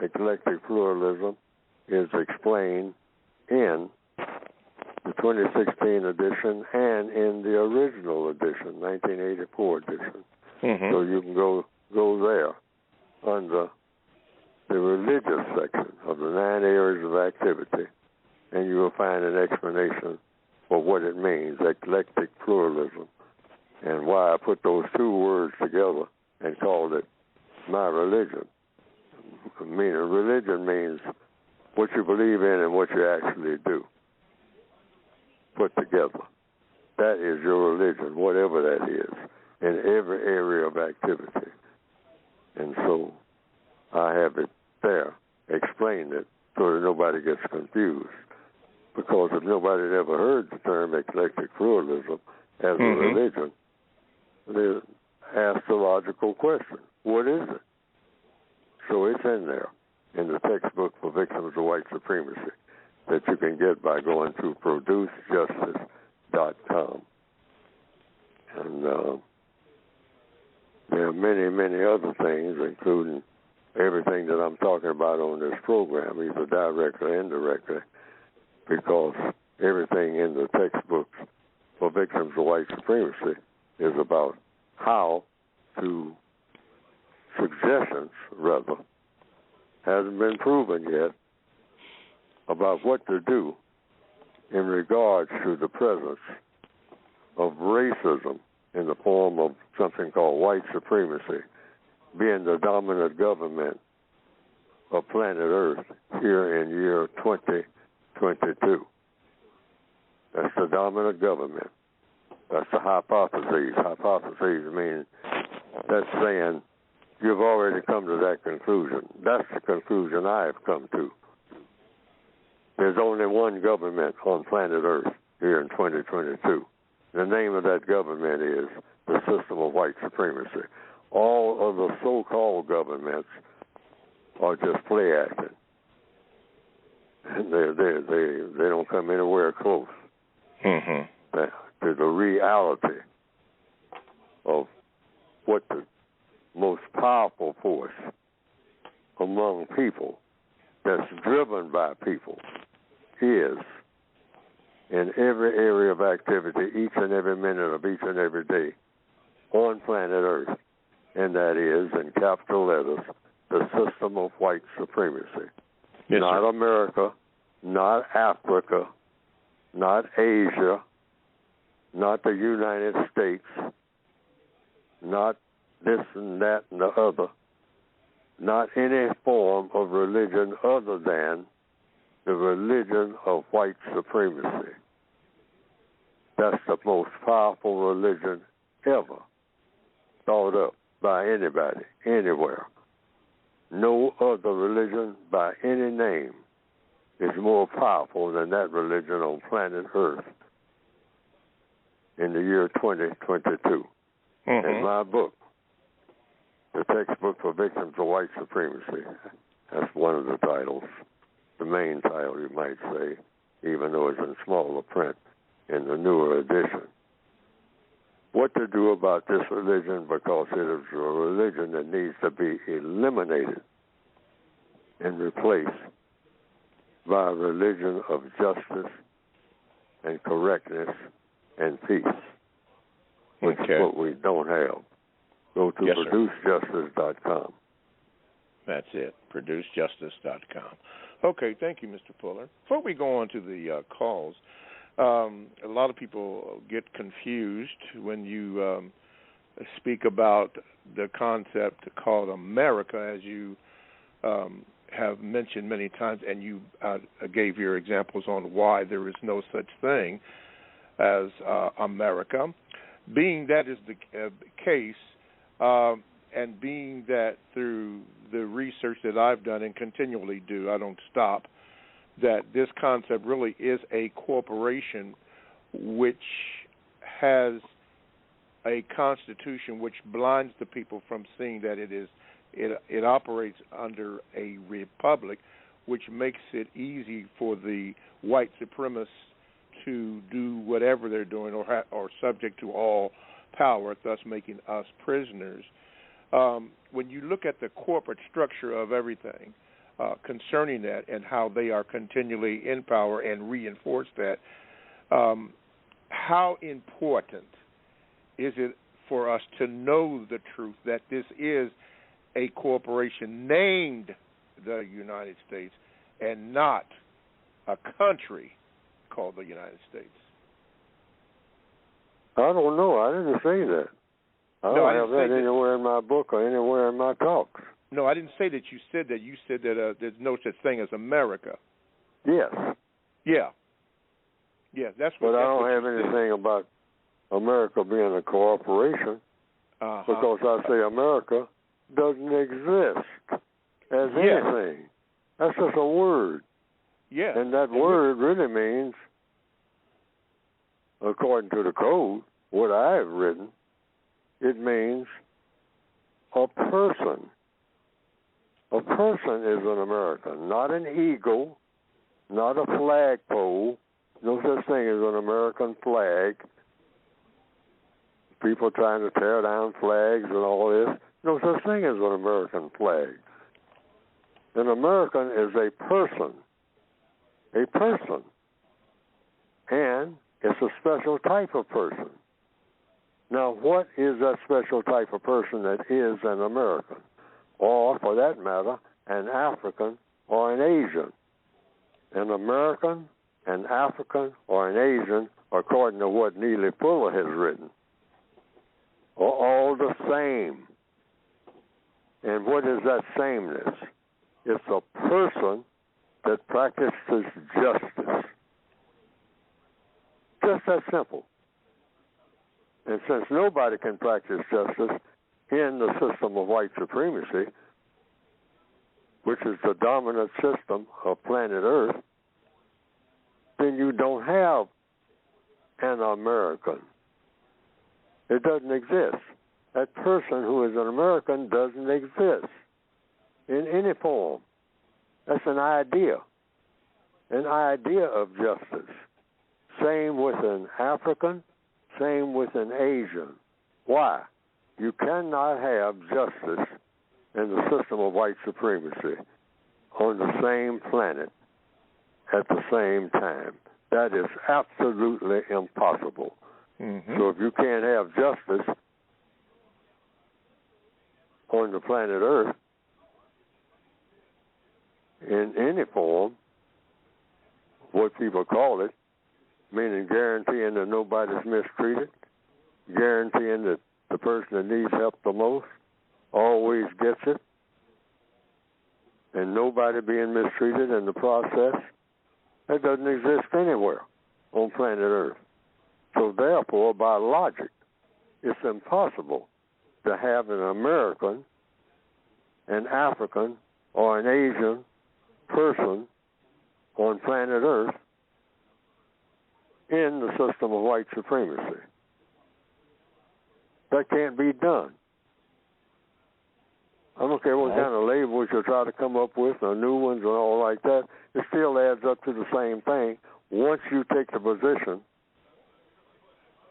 Eclectic pluralism is explained in the 2016 edition and in the original edition, 1984 edition. So you can go there under the religious section of the 9 areas of activity, and you will find an explanation for what it means, eclectic pluralism, and why I put those two words together and called it my religion. Religion means what you believe in and what you actually do put together. That is your religion, whatever that is, in every area of activity. And so I have it there, explained it, so that nobody gets confused. Because if nobody had ever heard the term eclectic pluralism as a religion, they ask the logical question, what is it? So it's in there, in the textbook for victims of white supremacy, that you can get by going to producejustice.com. And there are many, many other things, including everything that I'm talking about on this program, either directly or indirectly, because everything in the textbooks for victims of white supremacy is about how to suggestions, rather, hasn't been proven yet about what to do in regards to the presence of racism in the form of something called white supremacy being the dominant government of planet Earth here in year 2022. That's the dominant government. That's the hypotheses. Hypotheses mean that's saying you've already come to that conclusion. That's the conclusion I have come to. There's only one government on planet Earth here in 2022. The name of that government is the system of white supremacy. All of the so-called governments are just play acting. They don't come anywhere close to the reality of what the most powerful force among people that's driven by people is in every area of activity, each and every minute of each and every day on planet Earth, and that is, in capital letters, the system of white supremacy. Yes, not sir. America, not Africa, not Asia, not the United States, not this and that and the other, not any form of religion other than the religion of white supremacy. That's the most powerful religion ever thought up by anybody, anywhere. No other religion by any name is more powerful than that religion on planet Earth in the year 2022. In my book, The Textbook for Victims of White Supremacy, that's one of the titles, the main title, you might say, even though it's in smaller print in the newer edition. What to do about this religion, because it is a religion that needs to be eliminated and replaced by a religion of justice and correctness and peace, which is what we don't have. Go to producejustice.com. That's it, producejustice.com. Okay, thank you, Mr. Fuller. Before we go on to the calls, a lot of people get confused when you speak about the concept called America, as you have mentioned many times, and you gave your examples on why there is no such thing as America. Being that is the case, and being that through the research that I've done and continually do, I don't stop, that this concept really is a corporation which has a constitution which blinds the people from seeing that it operates under a republic, which makes it easy for the white supremacists to do whatever they're doing or subject to all power, thus making us prisoners. When you look at the corporate structure of everything concerning that and how they are continually in power and reinforce that, how important is it for us to know the truth that this is a corporation named the United States and not a country called the United States? I don't know. I didn't say that. I don't have that anywhere in my book or anywhere in my talks. No, I didn't say that you said that. You said that there's no such thing as America. Yes. Yeah. Yeah, that's what. But I don't have anything about America being a corporation because I say America doesn't exist as anything. That's just a word. Yeah. And that word really means, according to the code, what I have written, it means a person. A person is an American, not an eagle, not a flagpole. No such thing as an American flag. People trying to tear down flags and all this. No such thing as an American flag. An American is a person. A person. And it's a special type of person. Now, what is that special type of person that is an American? or, for that matter, an African or an Asian. An American, an African, or an Asian, according to what Neely Fuller has written, are all the same. And what is that sameness? It's a person that practices justice. Just that simple. And since nobody can practice justice in the system of white supremacy, which is the dominant system of planet Earth, then you don't have an American. It doesn't exist. That person who is an American doesn't exist in any form. That's an idea of justice. Same with an African, same with an Asian. Why? You cannot have justice in the system of white supremacy on the same planet at the same time. That is absolutely impossible. Mm-hmm. So if you can't have justice on the planet Earth in any form, what people call it, meaning guaranteeing that nobody's mistreated, guaranteeing that the person that needs help the most always gets it, and nobody being mistreated in the process, that doesn't exist anywhere on planet Earth. So therefore, by logic, it's impossible to have an American, an African, or an Asian person on planet Earth in the system of white supremacy. That can't be done. I don't care what kind of labels you try to come up with, or new ones and all like that, it still adds up to the same thing once you take the position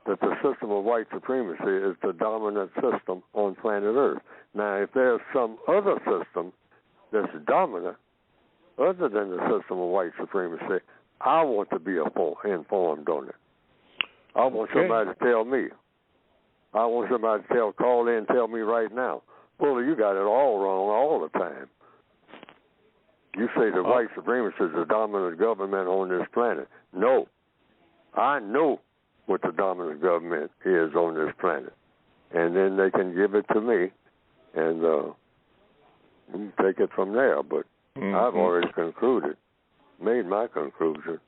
that the system of white supremacy is the dominant system on planet Earth. Now, if there's some other system that's dominant other than the system of white supremacy, I want to be informed on it. I want somebody to tell me. I want somebody to call in and tell me right now, Fuller, you got it all wrong all the time. You say the white supremacy is the dominant government on this planet. No. I know what the dominant government is on this planet. And then they can give it to me and take it from there. But I've already made my conclusion,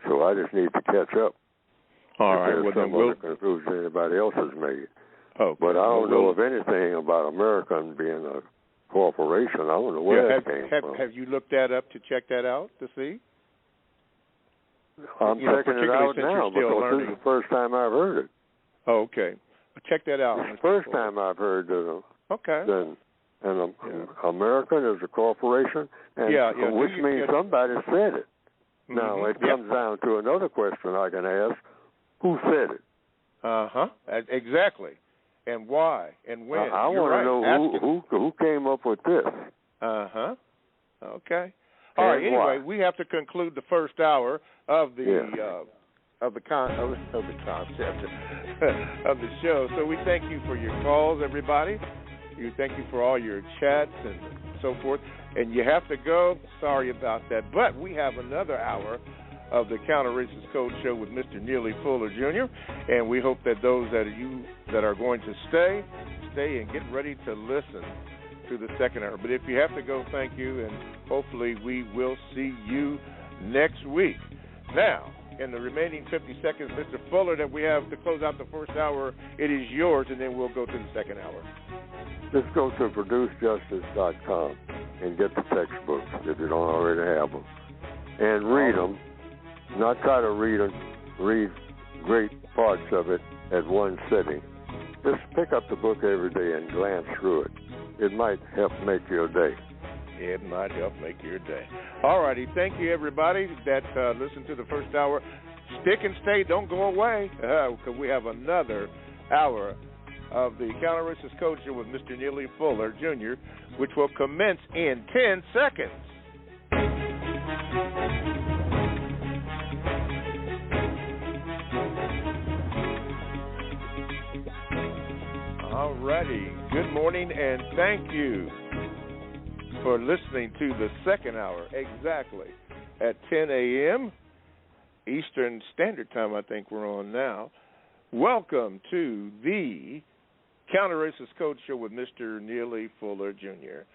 so I just need to catch up. All right. Well, some other conclusion anybody else has made. Okay. But I don't know of anything about American being a corporation. I don't know where that came from. Have you looked that up to check that out to see? I'm checking it out now because this is the first time I've heard it. Oh, okay. Check that out. It's the first time I've heard that. Okay. An American is a corporation, and which means somebody said it. Mm-hmm. Now, it comes down to another question I can ask. Who said it? Uh-huh. Exactly. And why? And when? I want to know who came up with this. Uh-huh. Okay. All right. Anyway, we have to conclude the first hour of the concept of the show. So we thank you for your calls, everybody. Thank you for all your chats and so forth. And you have to go. Sorry about that. But we have another hour of the Counter-Racist Code Show with Mr. Neely Fuller Jr. And we hope that those that are going to stay and get ready to listen to the second hour. But if you have to go, thank you, and hopefully we will see you next week. Now, in the remaining 50 seconds, Mr. Fuller, that we have to close out the first hour, it is yours, and then we'll go to the second hour. Just go to producejustice.com and get the textbooks if you don't already have them. And read them. Not try to read great parts of it at one sitting. Just pick up the book every day and glance through it. It might help make your day. It might help make your day. All righty. Thank you, everybody, that listened to the first hour. Stick and stay. Don't go away, because we have another hour of the Counter-Racist Code Show with Mr. Neely Fuller Jr., which will commence in 10 seconds. All righty. Good morning, and thank you for listening to the second hour exactly at 10 a.m. Eastern Standard Time. I think we're on now. Welcome to the Counter-Racist Code Show with Mr. Neely Fuller Jr.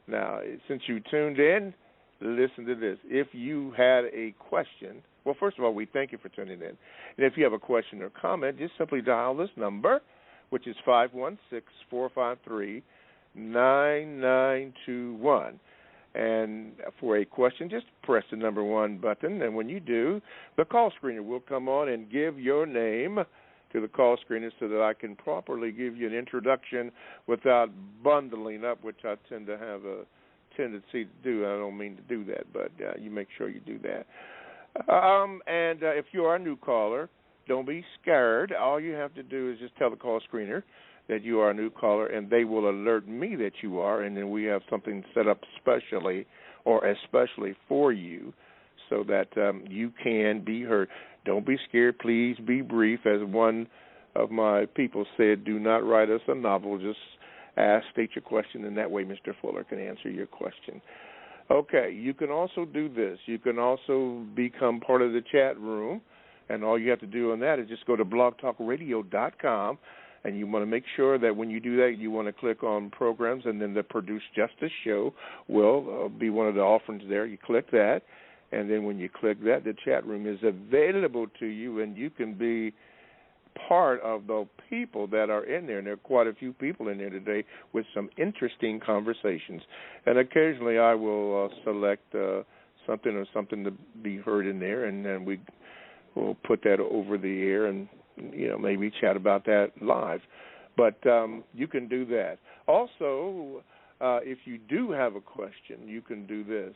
Now, since you tuned in, listen to this. If you had a question, well, first of all, we thank you for tuning in. And if you have a question or comment, just simply dial this number, which is 516-453-9921. And for a question, just press the number 1 button. And when you do, the call screener will come on and give your name to the call screener so that I can properly give you an introduction without bundling up, which I tend to have a tendency to do. I don't mean to do that, but you make sure you do that. And if you are a new caller, don't be scared. All you have to do is just tell the call screener that you are a new caller, and they will alert me that you are, and then we have something set up specially or especially for you so that you can be heard. Don't be scared. Please be brief. As one of my people said, do not write us a novel. Just state your question, and that way Mr. Fuller can answer your question. Okay, you can also do this. You can also become part of the chat room, and all you have to do on that is just go to blogtalkradio.com, and you want to make sure that when you do that, you want to click on programs, and then the Produce Justice show will be one of the offerings there. You click that. And then when you click that, the chat room is available to you, and you can be part of the people that are in there. And there are quite a few people in there today with some interesting conversations. And occasionally I will select something to be heard in there, and then we will put that over the air and, maybe chat about that live. But you can do that. Also, if you do have a question, you can do this.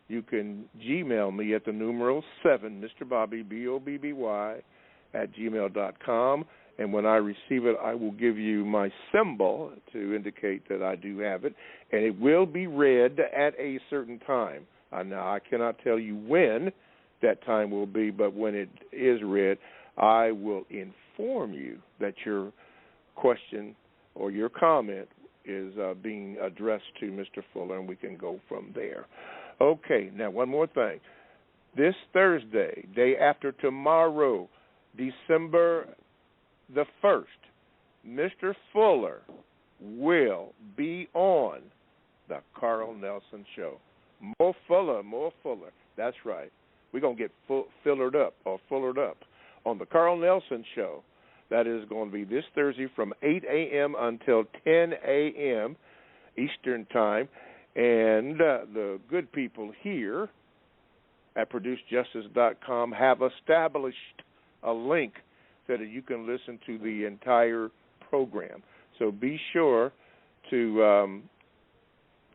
You can Gmail me at the numeral 7, Mr. Bobby, BOBBY, @gmail.com. And when I receive it, I will give you my symbol to indicate that I do have it. And it will be read at a certain time. Now, I cannot tell you when that time will be, but when it is read, I will inform you that your question or your comment is being addressed to Mr. Fuller, and we can go from there. Okay, now one more thing. This Thursday, day after tomorrow, December the 1st, Mr. Fuller will be on the Carl Nelson Show. More Fuller. That's right. We're going to get fullered up on the Carl Nelson Show. That is going to be this Thursday from 8 a.m. until 10 a.m. Eastern Time. And the good people here at ProduceJustice.com have established a link so that you can listen to the entire program. So be sure to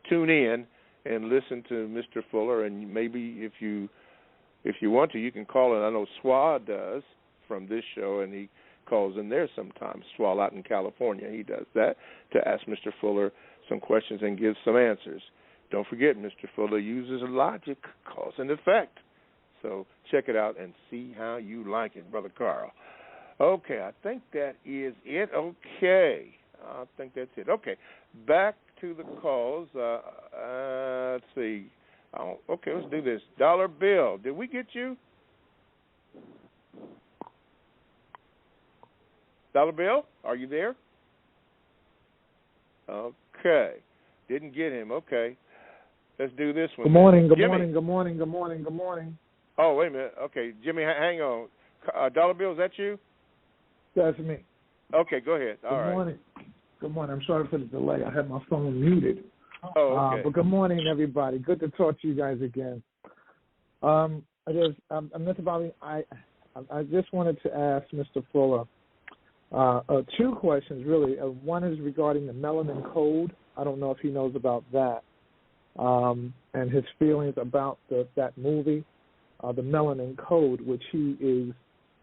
tune in and listen to Mr. Fuller. And maybe if you want to, you can call in. I know Swa does from this show, and he calls in there sometimes. Swa out in California, he does that to ask Mr. Fuller some questions and give some answers. Don't forget, Mr. Fuller uses logic, cause and effect. So check it out and see how you like it, Brother Carl. Okay, I think that is it. Okay, I think that's it. Okay, back to the calls. Let's see. Okay, let's do this. Dollar Bill, did we get you? Dollar Bill, are you there? Okay. Didn't get him. Okay. Let's do this one. Good morning. Oh, wait a minute. Okay, Jimmy, hang on. Dollar Bill, is that you? That's me. Okay, go ahead. All right. Good morning. Good morning. I'm sorry for the delay. I had my phone muted. Oh, okay. But good morning, everybody. Good to talk to you guys again. Mr. Bobby, I just wanted to ask Mr. Fuller two questions, really. One is regarding the melanin code. I don't know if he knows about that, and his feelings about that movie, the Melanin Code, which he is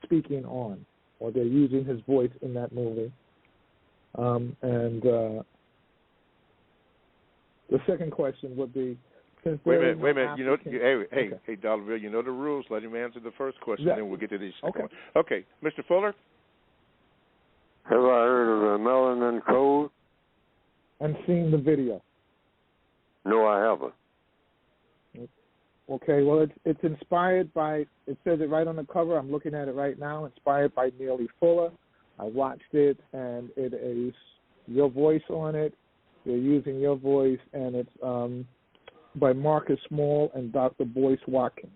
speaking on, or they're using his voice in that movie. And the second question would be, wait a minute. Hey, Dollar Bill, you know the rules. Let him answer the first question, yeah. Then we'll get to these. Okay. Okay, Mr. Fuller? Have I heard of the Melanin Code? And seen the video. No, I haven't. Okay, well, it's inspired by, it says it right on the cover. I'm looking at it right now, inspired by Neely Fuller. I watched it, and it is your voice on it. You're using your voice, and it's by Marcus Small and Dr. Boyce Watkins.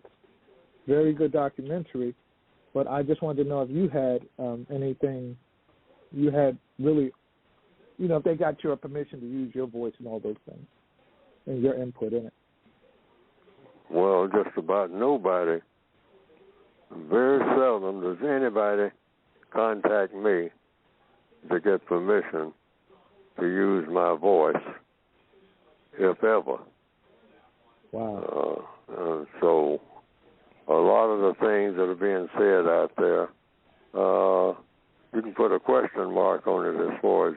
Very good documentary, but I just wanted to know if you had anything, you had really, if they got your permission to use your voice and all those things, and your input in it. Well, just about nobody. Very seldom does anybody contact me to get permission to use my voice, if ever. Wow. So a lot of the things that are being said out there, you can put a question mark on it as far as,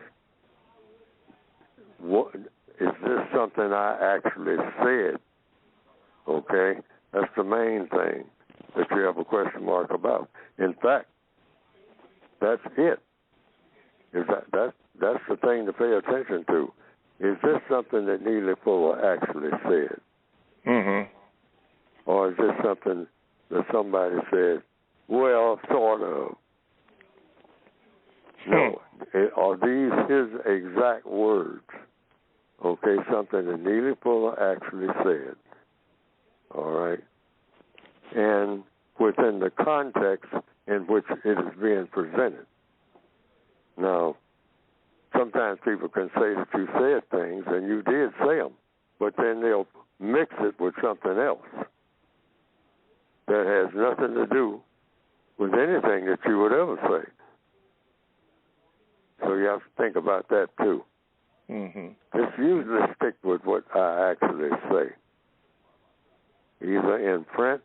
what, is this something I actually said? Okay, that's the main thing that you have a question mark about. In fact, that's it. That's the thing to pay attention to. Is this something that Neely Fuller actually said? Mm-hmm. Or is this something that somebody said, well, sort of? No. Are these his exact words? Okay, something that Neely Fuller actually said. All right, and within the context in which it is being presented. Now, sometimes people can say that you said things, and you did say them, but then they'll mix it with something else that has nothing to do with anything that you would ever say. So you have to think about that, too. Mm-hmm. Just usually stick with what I actually say, either in print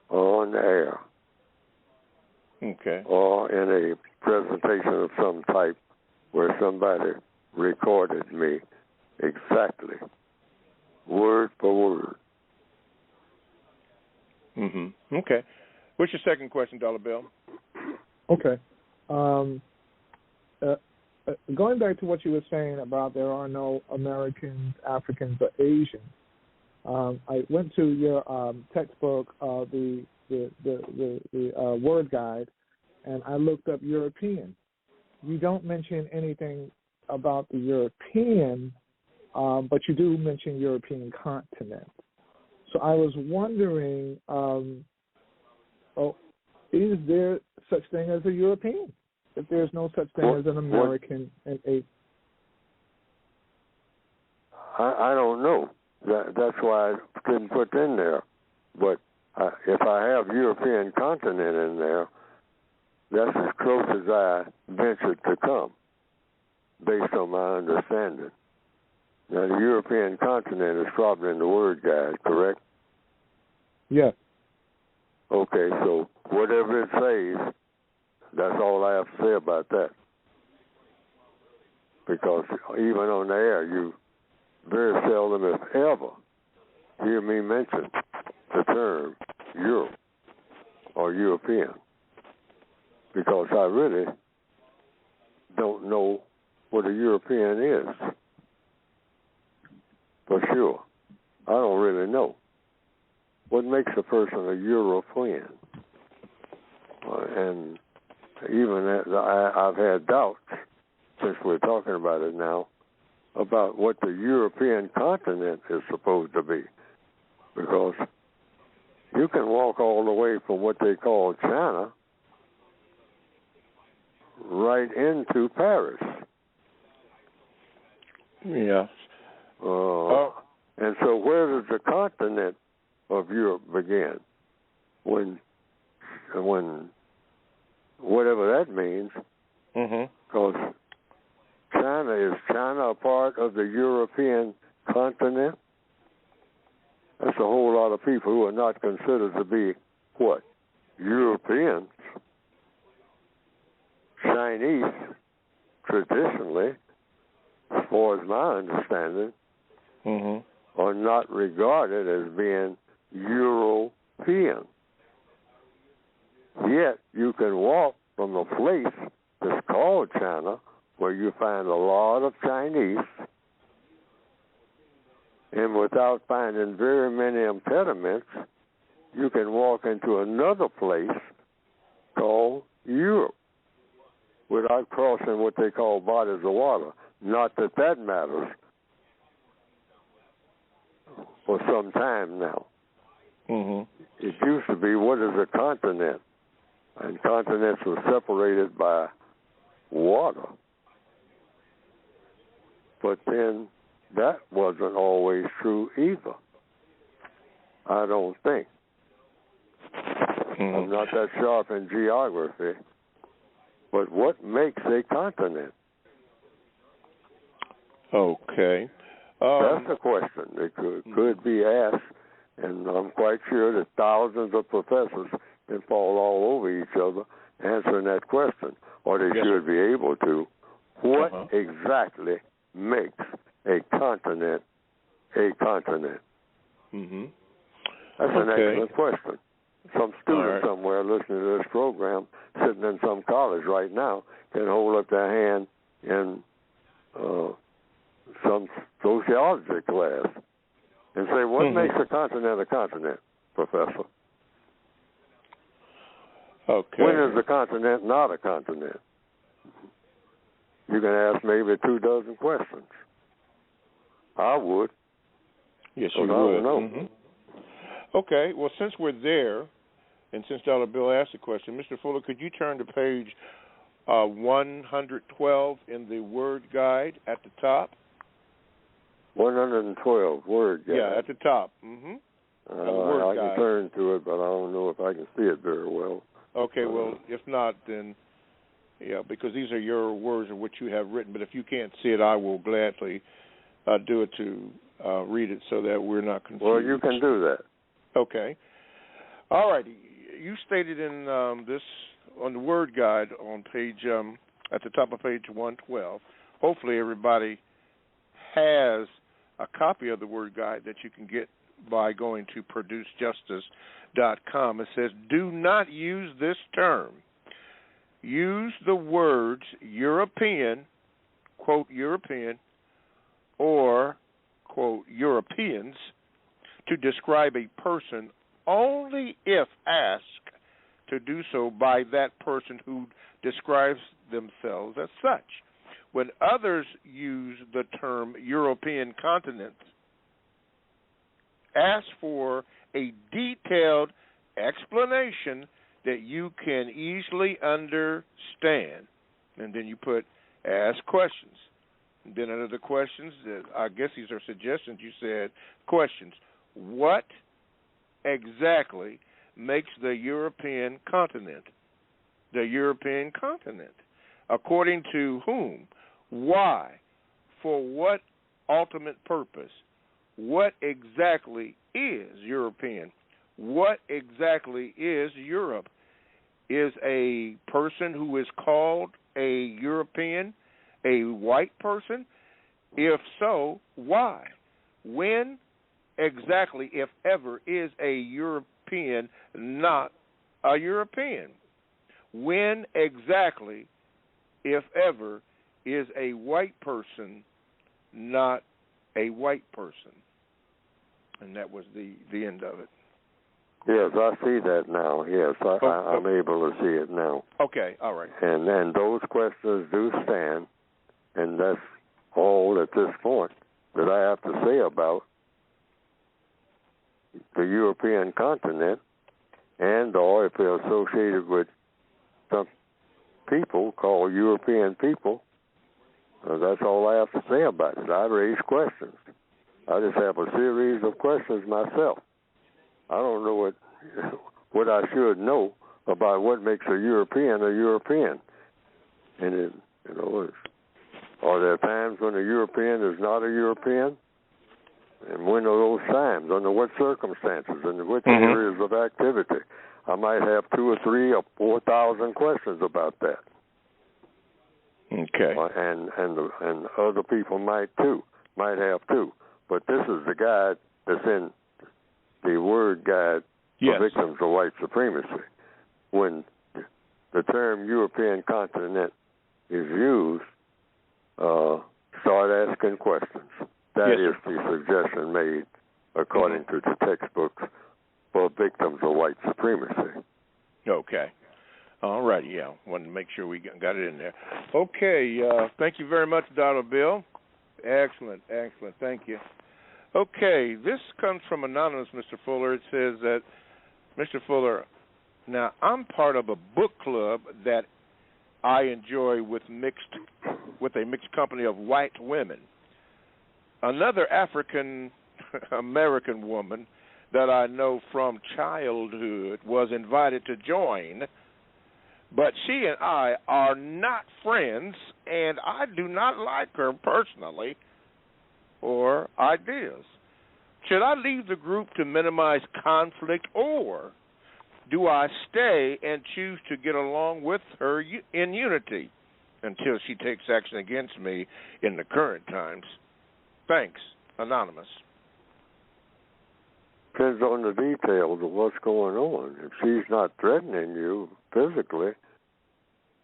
or on the air. Okay. Or in a presentation of some type where somebody recorded me exactly, word for word. Mm-hmm. Okay. What's your second question, Dollar Bill? Okay. Going back to what you were saying about there are no Americans, Africans, or Asians. I went to your textbook, the word guide, and I looked up European. You don't mention anything about the European, but you do mention European continent. So I was wondering, is there such thing as a European? If there's no such thing as an American and a... I don't know. That's why I didn't put in there. But if I have European continent in there, that's as close as I ventured to come, based on my understanding. Now, the European continent is probably in the word guide, correct? Yes. Okay, so whatever it says, that's all I have to say about that. Because even on the air, you very seldom, if ever, hear me mention the term Europe or European. Because I really don't know what a European is. For sure. I don't really know. What makes a person a European? And even I've had doubts, since we're talking about it now, about what the European continent is supposed to be. Because you can walk all the way from what they call China right into Paris. Yeah. And so where does the continent of Europe begin? When whatever that means, because China a part of the European continent? That's a whole lot of people who are not considered to be, what, Europeans. Chinese, traditionally, as far as my understanding, are not regarded as being European. Yet you can walk from a place that's called China, where you find a lot of Chinese, And without finding very many impediments, you can walk into another place called Europe without crossing what they call bodies of water. Not that that matters for some time now. Mm-hmm. It used to be, what is a continent? And continents were separated by water. But then that wasn't always true either, I don't think. I'm not that sharp in geography, but what makes a continent? Okay. That's a question that could be asked, and I'm quite sure that thousands of professors can fall all over each other answering that question, or they should be able to. What exactly makes a continent a continent? Mm-hmm. That's an excellent question. Some student somewhere listening to this program, sitting in some college right now, can hold up their hand in some sociology class and say, what makes a continent, Professor? Okay. When is a continent not a continent? You can ask maybe 24 questions. I would. Yes, you would. I don't know. Mm-hmm. Okay. Well, since we're there, and since Dollar Bill asked the question, Mr. Fuller, could you turn to page 112 in the Word Guide at the top? 112 Word Guide. Yeah, at the top. Mm-hmm. I can turn to it, but I don't know if I can see it very well. Okay, well, if not, then, yeah, because these are your words of what you have written, but if you can't see it, I will gladly do it to read it so that we're not confused. Well, you can do that. Okay. All right. You stated in this, on the Word Guide on page, at the top of page 112, hopefully everybody has a copy of the Word Guide that you can get by going to producejustice.com. It says, do not use this term. Use the words European, quote, European, or, quote, Europeans, to describe a person only if asked to do so by that person who describes themselves as such. When others use the term European continent, ask for a detailed explanation that you can easily understand. And then you put, ask questions. And then under the questions, I guess these are suggestions, you said, questions. What exactly makes the European continent the European continent? According to whom? Why? For what ultimate purpose? What exactly is European? What exactly is Europe? Is a person who is called a European a white person? If so, why? When exactly, if ever, is a European not a European? When exactly, if ever, is a white person not a white person? And that was the end of it. Yes, I see that now. Yes, I'm able to see it now. Okay, all right. And then those questions do stand, and that's all at this point that I have to say about the European continent, and or if they're associated with some people called European people, that's all I have to say about it. I raise questions. I just have a series of questions myself. I don't know what I should know about what makes a European a European. And are there times when a European is not a European? And when are those times? Under what circumstances? And which areas of activity? I might have 2 or 3 or 4,000 questions about that. Okay. And other people might have too. But this is the guide that's in the Word Guide for Victims of White Supremacy. When the term European continent is used, start asking questions. That Yes, is the suggestion made according to the textbooks for victims of white supremacy. Okay. All right, yeah. Wanted to make sure we got it in there. Okay, thank you very much, Dr. Bill. Excellent. Thank you. Okay, this comes from Anonymous, Mr. Fuller. It says that, Mr. Fuller, now I'm part of a book club that I enjoy with a mixed company of white women. Another African American woman that I know from childhood was invited to join, but she and I are not friends, and I do not like her personally or ideas. Should I leave the group to minimize conflict, or do I stay and choose to get along with her in unity until she takes action against me in the current times? Thanks, Anonymous. Depends on the details of what's going on. If she's not threatening you physically,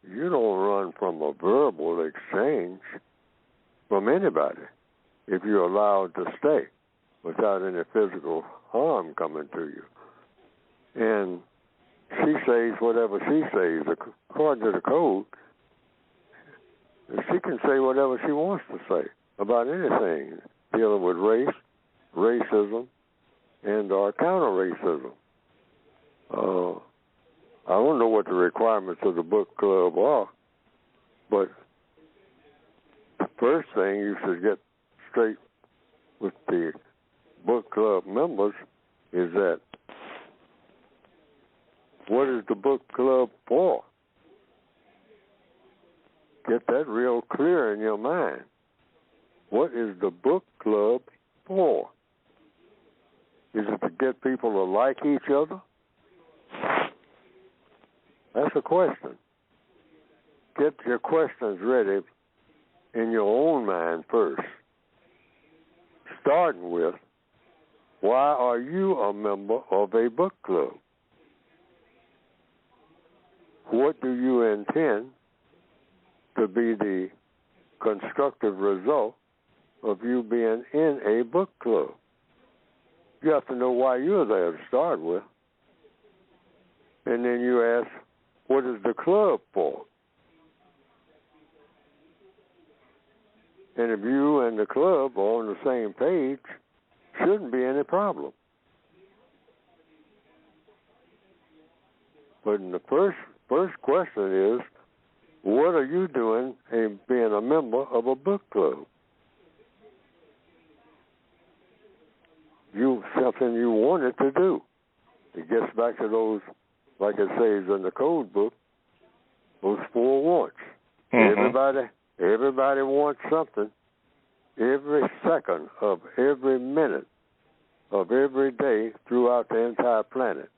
you don't run from a verbal exchange from anybody if you're allowed to stay without any physical harm coming to you. And she says whatever she says. According to the code, she can say whatever she wants to say about anything dealing with race, racism, and counter-racism. I don't know what the requirements of the book club are, but the first thing you should get straight with the book club members is that, what is the book club for? Get that real clear in your mind. What is the book club for? Is it to get people to like each other? That's a question. Get your questions ready in your own mind first. Starting with, why are you a member of a book club? What do you intend to be the constructive result of you being in a book club? You have to know why you're there to start with. And then you ask, what is the club for? And if you and the club are on the same page, shouldn't be any problem. But the first question is, what are you doing in being a member of a book club? Something you wanted to do. It gets back to those, like it says in the code book, those 4 wants. Mm-hmm. Everybody wants something every second of every minute of every day throughout the entire planet.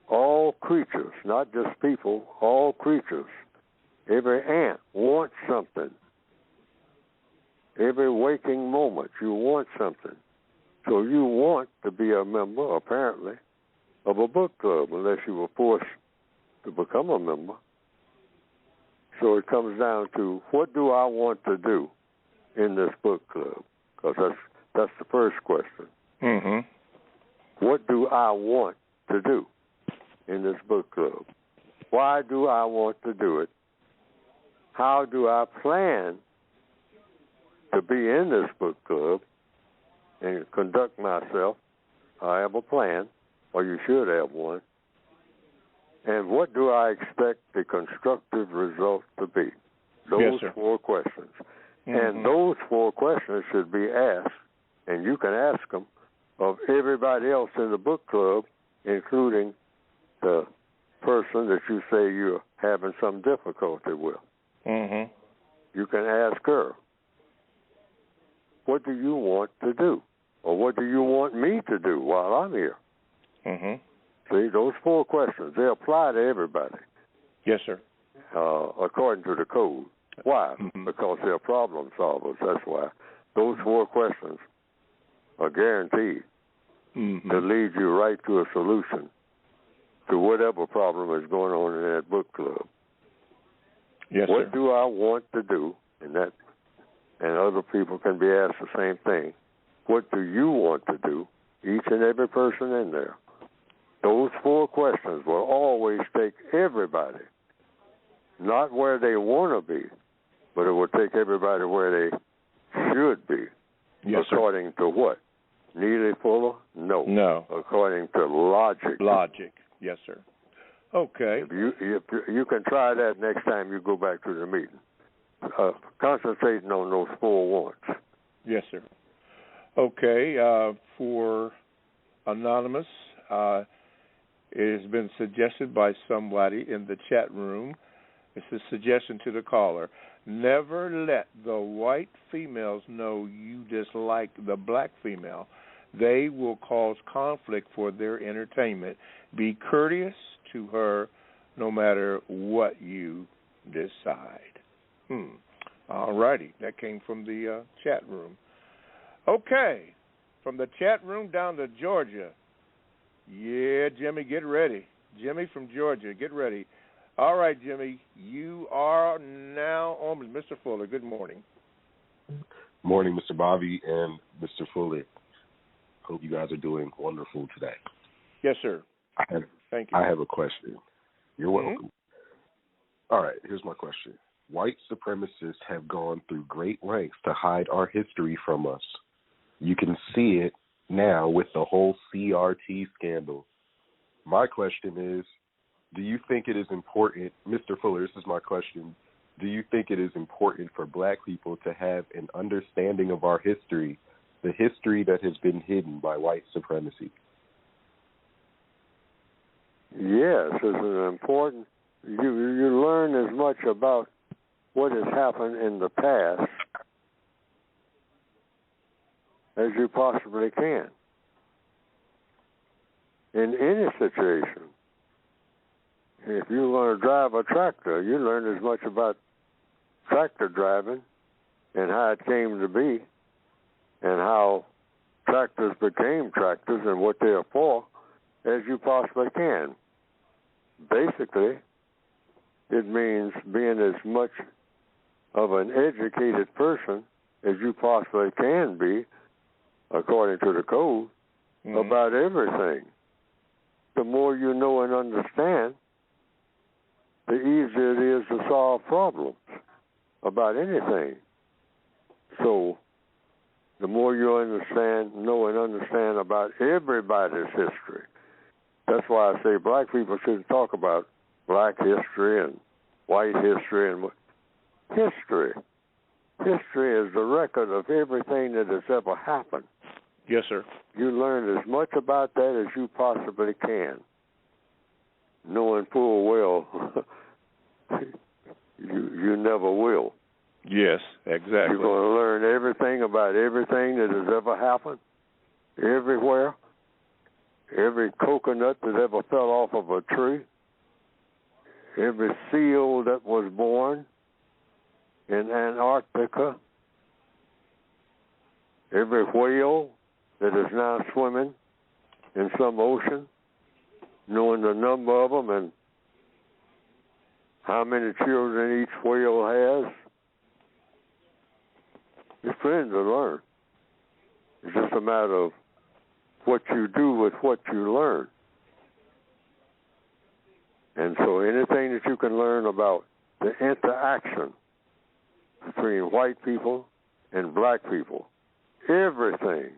All creatures, not just people, all creatures. Every ant wants something. Every waking moment, you want something. So you want to be a member, apparently, of a book club, unless you were forced to become a member. So it comes down to, what do I want to do in this book club? Because that's the first question. Mm-hmm. What do I want to do in this book club? Why do I want to do it? How do I plan to be in this book club and conduct myself? I have a plan, or you should have one. And what do I expect the constructive result to be? Those 4 questions. Mm-hmm. And those 4 questions should be asked, and you can ask them, of everybody else in the book club, including the person that you say you're having some difficulty with. Mm-hmm. You can ask her, what do you want to do? Or what do you want me to do while I'm here? Mm-hmm. See, those 4 questions, they apply to everybody. Yes, sir. According to the code. Why? Mm-hmm. Because they're problem solvers, that's why. Those 4 questions are guaranteed to lead you right to a solution to whatever problem is going on in that book club. Yes, what sir. do I want to do? And that and other people can be asked the same thing. What do you want to do? Each and every person in there. Those 4 questions will always take everybody, not where they want to be, but it will take everybody where they should be. Yes, according to what? Neely Fuller? No. According to logic. Logic. Yes, sir. Okay. You can try that next time you go back to the meeting. Concentrating on those 4 wants. Yes, sir. Okay. For Anonymous, it has been suggested by somebody in the chat room. It's a suggestion to the caller. Never let the white females know you dislike the black female. They will cause conflict for their entertainment. Be courteous to her no matter what you decide. All righty. That came from the chat room. Okay. From the chat room down to Georgia. Yeah, Jimmy, get ready. Jimmy from Georgia, get ready. All right, Jimmy, you are now on with Mr. Fuller. Good morning. Morning, Mr. Bobby and Mr. Fuller. Hope you guys are doing wonderful today. Yes, sir. Thank you. I have a question. You're welcome. All right, here's my question. White supremacists have gone through great lengths to hide our history from us. You can see it now with the whole CRT scandal. My question is, do you think it is important, Mr. Fuller, this is my question, do you think it is important for black people to have an understanding of our history, the history that has been hidden by white supremacy? Yes, it's important. You learn as much about what has happened in the past as you possibly can. In any situation. If you want to drive a tractor, you learn as much about tractor driving and how it came to be and how tractors became tractors and what they're for as you possibly can. Basically, it means being as much of an educated person as you possibly can be, according to the code, about everything. The more you know and understand, the easier it is to solve problems about anything. So, the more you know and understand about everybody's history. That's why I say black people shouldn't talk about black history and white history and history. History is the record of everything that has ever happened. Yes, sir. You learn as much about that as you possibly can, knowing full well you never will. Yes, exactly. You're going to learn everything about everything that has ever happened, everywhere, every coconut that ever fell off of a tree, every seal that was born in Antarctica, every whale that is now swimming in some ocean, knowing the number of them and how many children each whale has. Your friends will learn. It's just a matter of what you do with what you learn. And so anything that you can learn about the interaction between white people and black people, everything,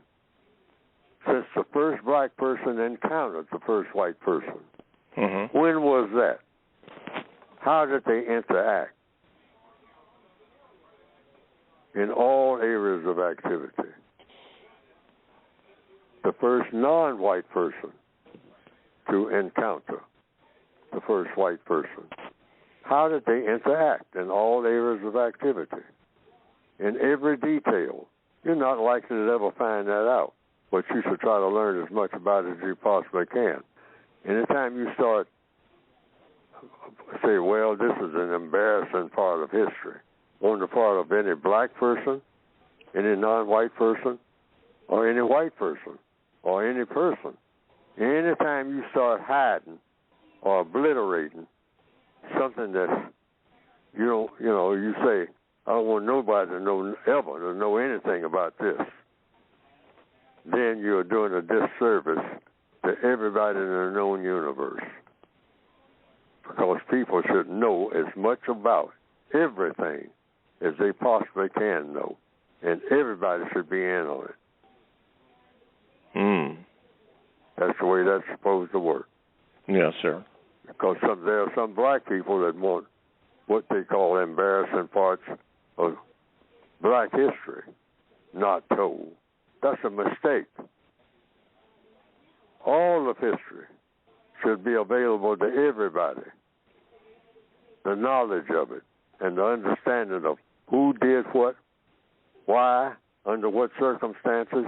since the first black person encountered the first white person. When was that? How did they interact? In all areas of activity. The first non-white person to encounter the first white person. How did they interact in all areas of activity? In every detail. You're not likely to ever find that out, but you should try to learn as much about it as you possibly can. Anytime you start say, well, this is an embarrassing part of history, on the part of any black person, any non-white person, or any white person, or any person. Anytime you start hiding or obliterating something that you say, I don't want nobody to know anything about this. Then you're doing a disservice to everybody in the known universe. Because people should know as much about everything as they possibly can know. And everybody should be in on it. That's the way that's supposed to work. Yes, sir. Because there are some black people that want what they call embarrassing parts of black history not told. That's a mistake. All of history should be available to everybody. The knowledge of it and the understanding of who did what, why, under what circumstances,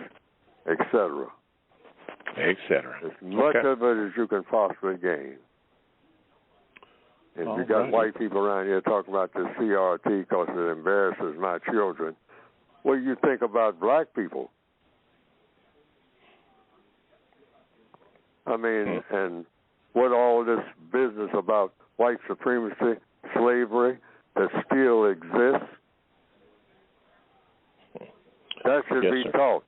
etc. Etc. As much of it as you can possibly gain. And you got white people around here talking about the CRT because it embarrasses my children. What do you think about black people? I mean, and what all this business about white supremacy, slavery, that still exists, that should be taught.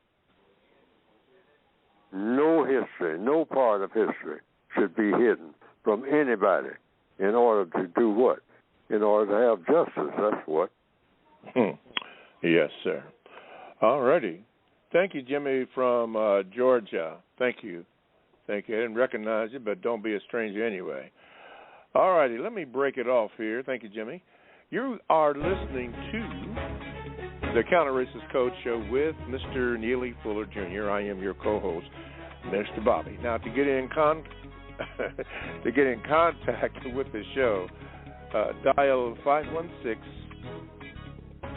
No history, no part of history should be hidden from anybody in order to do what? In order to have justice, that's what. Yes, sir. All righty. Thank you, Jimmy from Georgia. Thank you. Thank you. I didn't recognize you, but don't be a stranger anyway. All righty. Let me break it off here. Thank you, Jimmy. You are listening to the Counter-Racist Code Show with Mr. Neely Fuller Jr. I am your co-host, Mr. Bobby. Now, to get in contact with the show, dial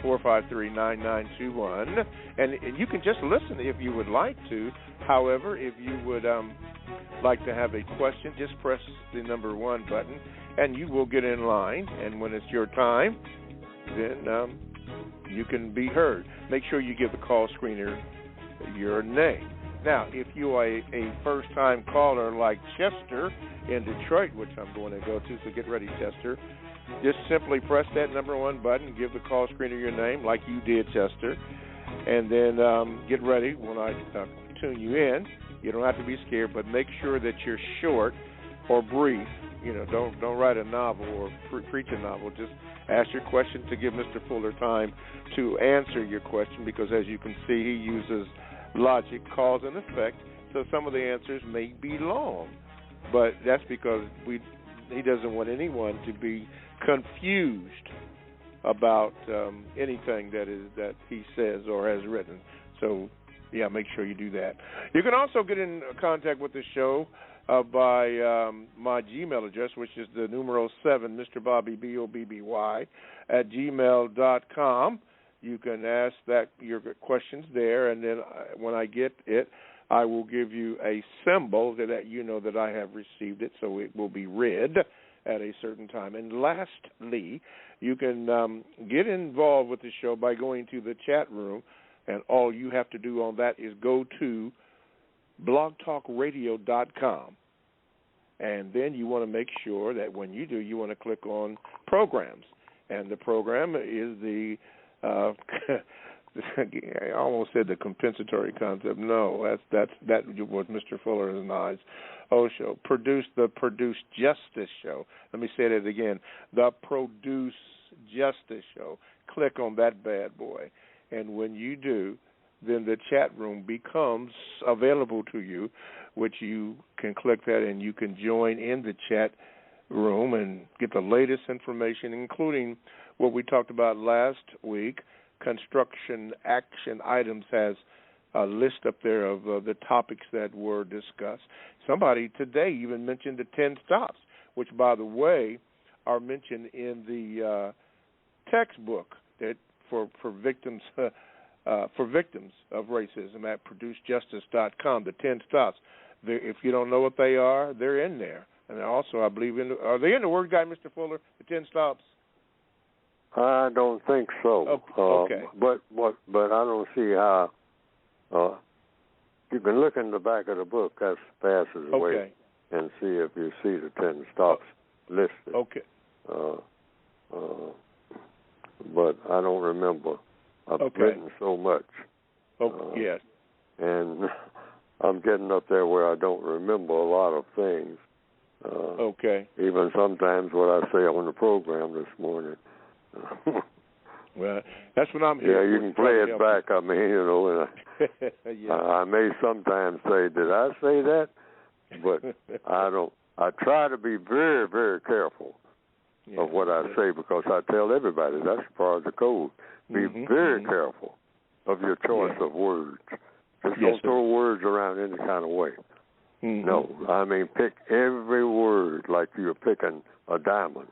516-453-9921, and you can just listen if you would like to. However, if you would like to have a question, just press the number 1 button, and you will get in line. And when it's your time, then you can be heard. Make sure you give the call screener your name. Now, if you are a first-time caller like Chester in Detroit, which I'm going to go to, so get ready, Chester, just simply press that number 1 button, give the call screener your name like you did, Chester, and then get ready when I tune you in. You don't have to be scared, but make sure that you're short or brief. You know, don't write a novel or preach a novel. Just ask your question to give Mr. Fuller time to answer your question, because as you can see, he uses logic, cause, and effect, so some of the answers may be long. But that's because he doesn't want anyone to be confused about anything that he says or has written. So, yeah, make sure you do that. You can also get in contact with the show by my Gmail address, which is the numeral 7, Mr. Bobby, BOBBY, at gmail.com. You can ask your questions there, and then when I get it, I will give you a symbol that you know that I have received it, so it will be read at a certain time. And lastly, you can get involved with the show by going to the chat room, and all you have to do on that is go to blogtalkradio.com. And then you want to make sure that when you do, you want to click on programs. And the program is the I almost said the compensatory concept. No, that was Mr. Fuller and I's show. The Produce Justice Show. Let me say that again. The Produce Justice Show. Click on that bad boy. And when you do, then the chat room becomes available to you, which you can click that and you can join in the chat room and get the latest information, including what we talked about last week. Construction action items has a list up there of the topics that were discussed. Somebody today even mentioned the 10 stops, which, by the way, are mentioned in the textbook that for victims of racism at producejustice.com. The 10 stops. If you don't know what they are, they're in there. And also, I believe are they in the Word Guide, Mr. Fuller? The 10 stops. I don't think so. Okay. But I don't see how. You can look in the back of the book. That's the fastest way, and see if you see the 10 stops listed. Okay. but I don't remember. I've written so much. Yes. And I'm getting up there where I don't remember a lot of things. Even sometimes what I say on the program this morning. Well, that's what I'm here for. Yeah, you can play it back. I mean, and I may sometimes say, did I say that? But I don't. I try to be very, very careful of what I say, because I tell everybody that's part of the code. Be very careful of your choice of words. Just don't throw words around any kind of way. No, I mean, pick every word like you're picking a diamond.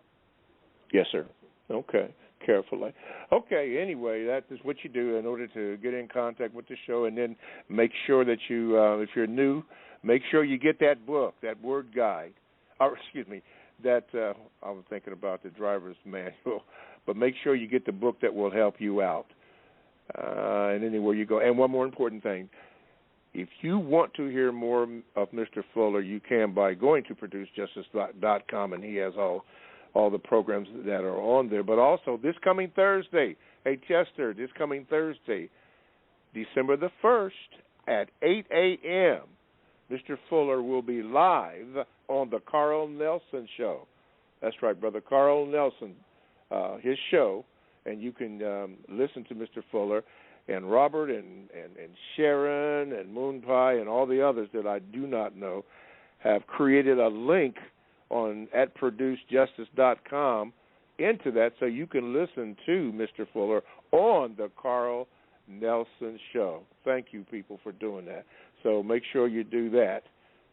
Yes, sir. Okay, carefully. Okay, anyway, that is what you do in order to get in contact with the show, and then make sure that you, if you're new, make sure you get that book, that word guide. Or, excuse me, that, I was thinking about the driver's manual, but make sure you get the book that will help you out. And anywhere you go. And one more important thing. If you want to hear more of Mr. Fuller, you can by going to producejustice.com, and he has all the programs that are on there. But also, this coming Thursday, hey, Chester, this coming Thursday, December the 1st at 8 a.m., Mr. Fuller will be live on the Carl Nelson Show. That's right, Brother Carl Nelson, his show, and you can listen to Mr. Fuller and Robert and Sharon and Moon Pie and all the others that I do not know have created a link at producejustice.com into that, so you can listen to Mr. Fuller on the Carl Nelson Show. Thank you, people, for doing that. So make sure you do that,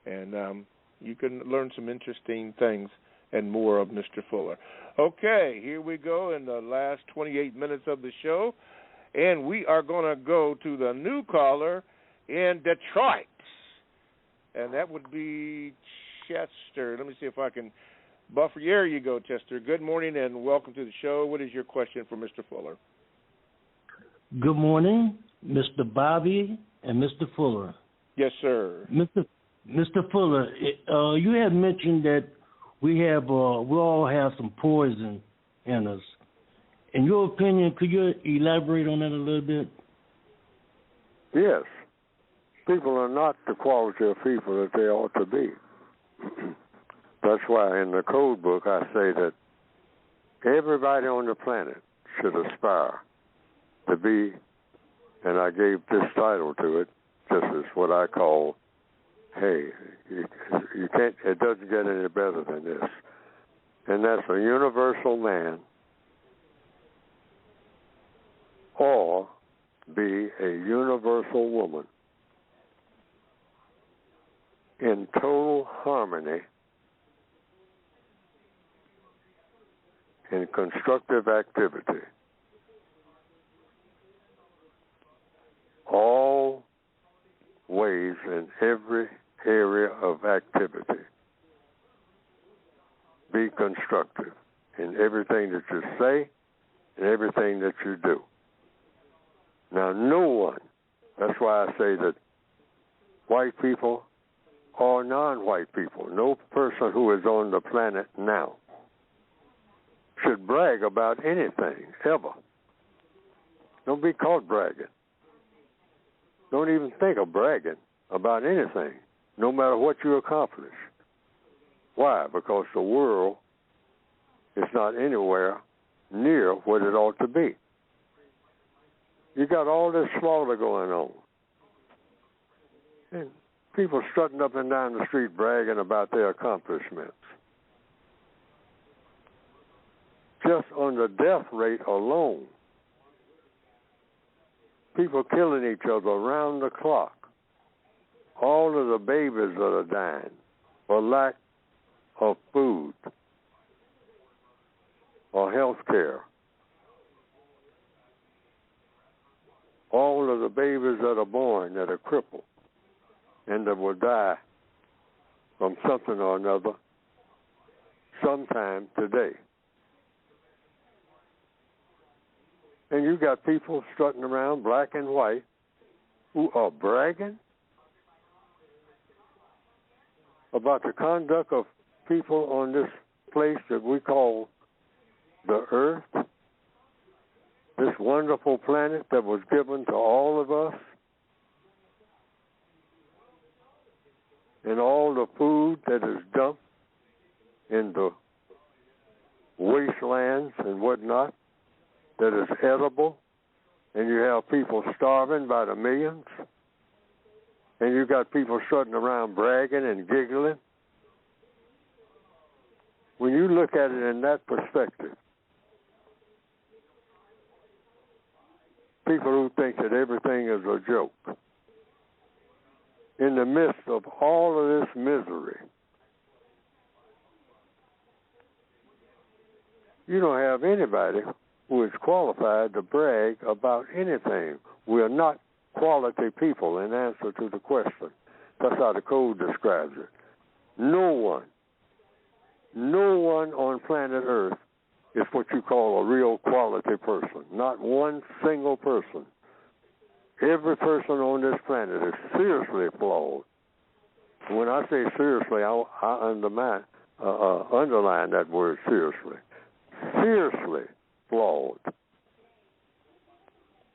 and you can learn some interesting things and more of Mr. Fuller. Okay, here we go in the last 28 minutes of the show, and we are going to go to the new caller in Detroit, and that would be Chester. Let me see if I can buffer. There you go, Chester. Good morning and welcome to the show. What is your question for Mr. Fuller? Good morning, Mr. Bobby and Mr. Fuller. Yes, sir. Mr. Fuller, you had mentioned that we all have some poison in us. In your opinion, could you elaborate on that a little bit? Yes. People are not the quality of people that they ought to be. That's why in the code book I say that everybody on the planet should aspire to be, and I gave this title to it, this is what I call, hey, you can't, it doesn't get any better than this. And that's a universal man or be a universal woman in total harmony in constructive activity. All ways in every area of activity. Be constructive in everything that you say and everything that you do. Now, no one, that's why I say that white people or non-white people, no person who is on the planet now should brag about anything, ever. Don't be caught bragging. Don't even think of bragging about anything, no matter what you accomplish. Why? Because the world is not anywhere near what it ought to be. You got all this slaughter going on. And people strutting up and down the street bragging about their accomplishments. Just on the death rate alone, people killing each other around the clock. All of the babies that are dying for lack of food or health care. All of the babies that are born that are crippled and that will die from something or another sometime today. And you got people strutting around, black and white, who are bragging about the conduct of people on this place that we call the earth. this wonderful planet that was given to all of us, and all the food that is dumped in the wastelands and whatnot that is edible, and you have people starving by the millions, and you got people sitting around bragging and giggling. When you look at it in that perspective, people who think that everything is a joke, in the midst of all of this misery, you don't have anybody who is qualified to brag about anything. We are not quality people in answer to the question. That's how the code describes it. No one on planet Earth is what you call a real quality person. Not one single person. Every person on this planet is seriously flawed. When I say seriously, I underline that word seriously. Seriously flawed.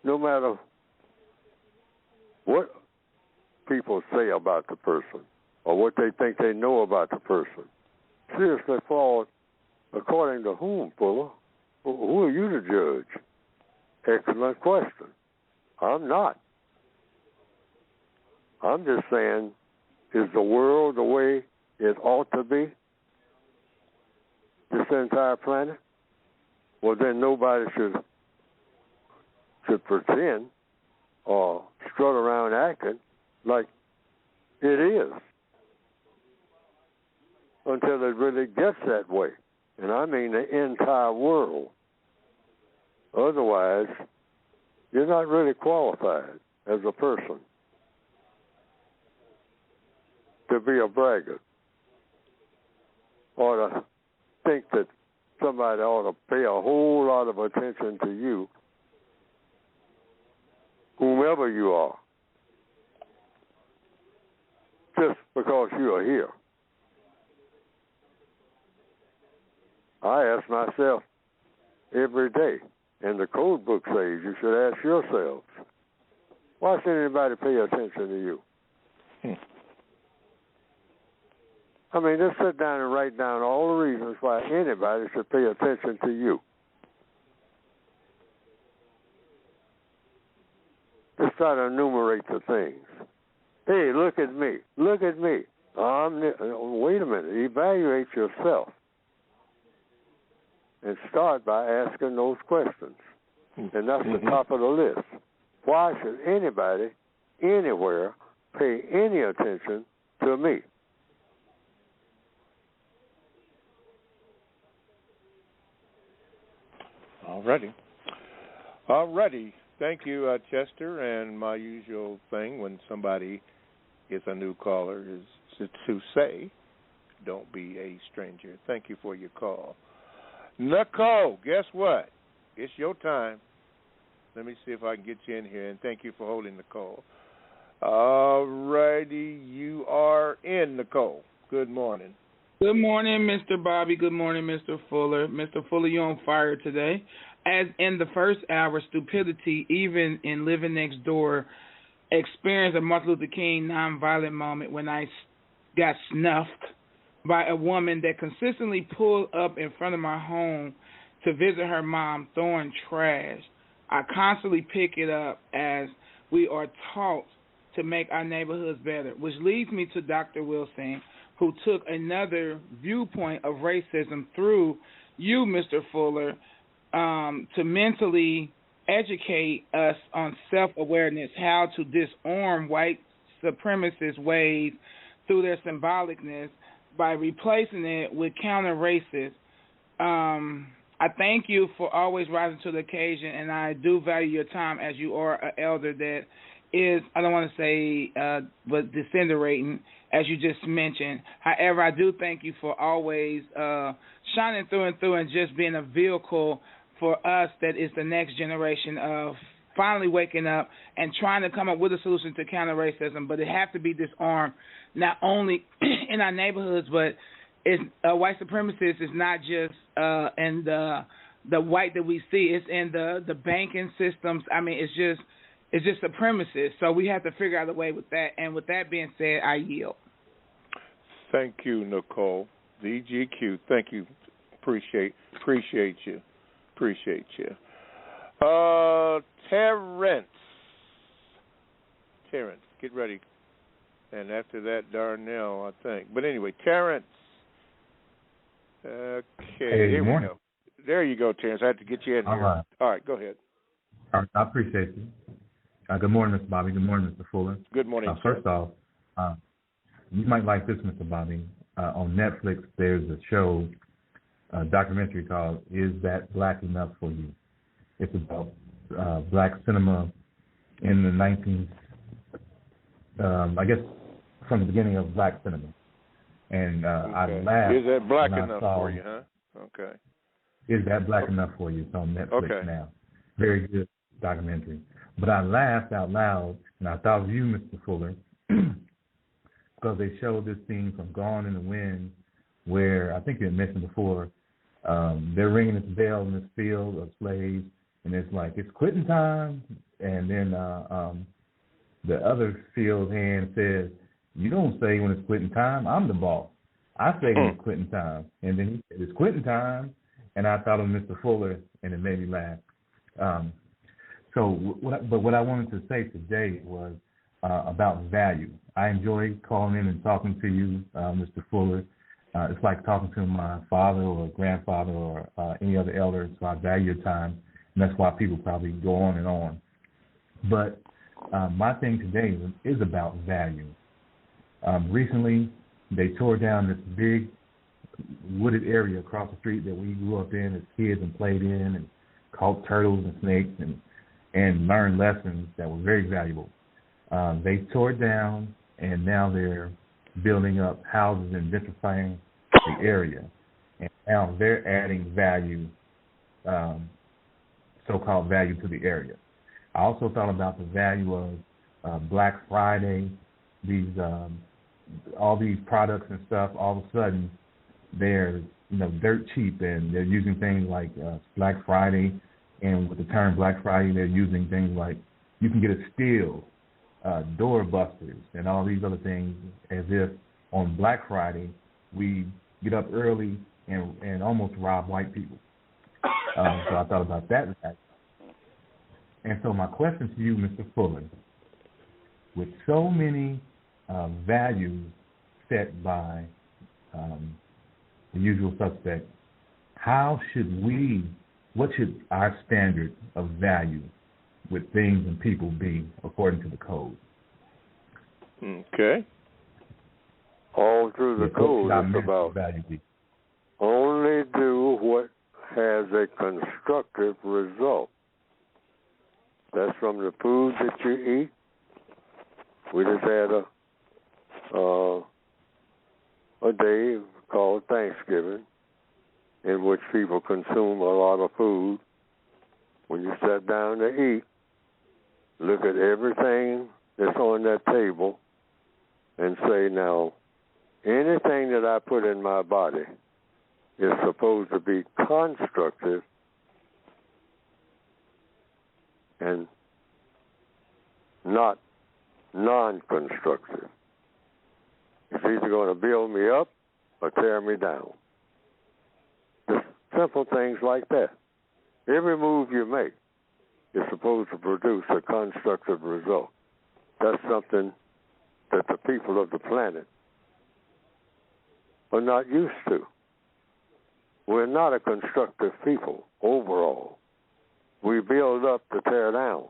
No matter what people say about the person or what they think they know about the person. Seriously flawed according to whom, Fuller? Who are you to judge? Excellent question. I'm not. I'm just saying, is the world the way it ought to be? This entire planet? Well, then nobody should pretend or strut around acting like it is until it really gets that way. And I mean the entire world. Otherwise, you're not really qualified as a person to be a braggart or to think that somebody ought to pay a whole lot of attention to you, whomever you are, just because you are here. I ask myself every day, and the code book says you should ask yourselves, why should anybody pay attention to you? I mean, just sit down and write down all the reasons why anybody should pay attention to you. Just try to enumerate the things. Hey, look at me. Look at me. Wait a minute. Evaluate yourself. And start by asking those questions. And that's the top of the list. Why should anybody, anywhere, pay any attention to me? All righty. Thank you, Chester. And my usual thing when somebody is a new caller is to say, don't be a stranger. Thank you for your call. Nicole, guess what? It's your time. Let me see if I can get you in here. And thank you for holding the call. All righty. You are in, Nicole. Good morning. Good morning, Mr. Bobby. Good morning, Mr. Fuller. Mr. Fuller, you're on fire today. As in the first hour, stupidity, even in Living Next Door, experienced a Martin Luther King nonviolent moment when I got snuffed by a woman that consistently pulled up in front of my home to visit her mom throwing trash. I constantly pick it up as we are taught to make our neighborhoods better, which leads me to Dr. Wilson, who took another viewpoint of racism through you, Mr. Fuller, to mentally educate us on self-awareness, how to disarm white supremacist ways through their symbolicness by replacing it with counter-racist. I thank you for always rising to the occasion, and I do value your time as you are an elder that is, I don't want to say, but disintegrating, as you just mentioned. However, I do thank you for always shining through and through and just being a vehicle for us that is the next generation of finally waking up and trying to come up with a solution to counter racism. But it has to be disarmed, not only in our neighborhoods, but white supremacists is not just in the the white that we see. It's in the banking systems. I mean, it's just supremacist. So we have to figure out a way with that. And with that being said, I yield. Thank you, Nicole. DGQ. Thank you. Appreciate you. Terrence, get ready. And after that, Darnell, I think. But anyway, Terrence. Okay, here we go. There you go, Terrence. I had to get you in here. All right, go ahead. I appreciate you. Good morning, Mr. Bobby. Good morning, Mr. Fuller. Good morning, First off, you might like this, Mr. Bobby. On Netflix, there's a show, a documentary called "Is That Black Enough for You?" It's about black cinema in the 19th, I guess, from the beginning of black cinema. And I laughed. Is that black enough for you, huh? Okay. Is That Black Enough for You? It's on Netflix now. Very good documentary. But I laughed out loud, and I thought of you, Mr. Fuller, because they showed this scene from Gone in the Wind where, I think you had mentioned before, they're ringing this bell in this field of slaves, and it's like, it's quitting time. And then the other field hand says, you don't say when it's quitting time, I'm the boss. I say when it's quitting time. And then he said, it's quitting time. And I thought of Mr. Fuller, and it made me laugh. What I wanted to say today was about value. I enjoy calling in and talking to you, Mr. Fuller. It's like talking to my father or grandfather or any other elder, so I value your time, and that's why people probably go on and on. But my thing today is about value. Recently, they tore down this big wooded area across the street that we grew up in as kids and played in and caught turtles and snakes and learned lessons that were very valuable. They tore it down, and now they're building up houses and gentrifying the area. And now they're adding value, so-called value to the area. I also thought about the value of Black Friday, all these products and stuff. All of a sudden, they're dirt cheap, and they're using things like Black Friday. And with the term Black Friday, they're using things like you can get a steal, door busters, and all these other things, as if on Black Friday we get up early and almost rob white people. So I thought about that. And so my question to you, Mr. Fuller, with so many values set by the usual suspect, what should our standard of value with things and people be according to the code? Okay. All through the code, it's about only do what has a constructive result. That's from the food that you eat. We just had a day called Thanksgiving, in which people consume a lot of food. When you sit down to eat, look at everything that's on that table and say, now, anything that I put in my body is supposed to be constructive and not non-constructive. It's either going to build me up or tear me down. Just simple things like that. Every move you make is supposed to produce a constructive result. That's something that the people of the planet are not used to. We're not a constructive people overall. We build up to tear down.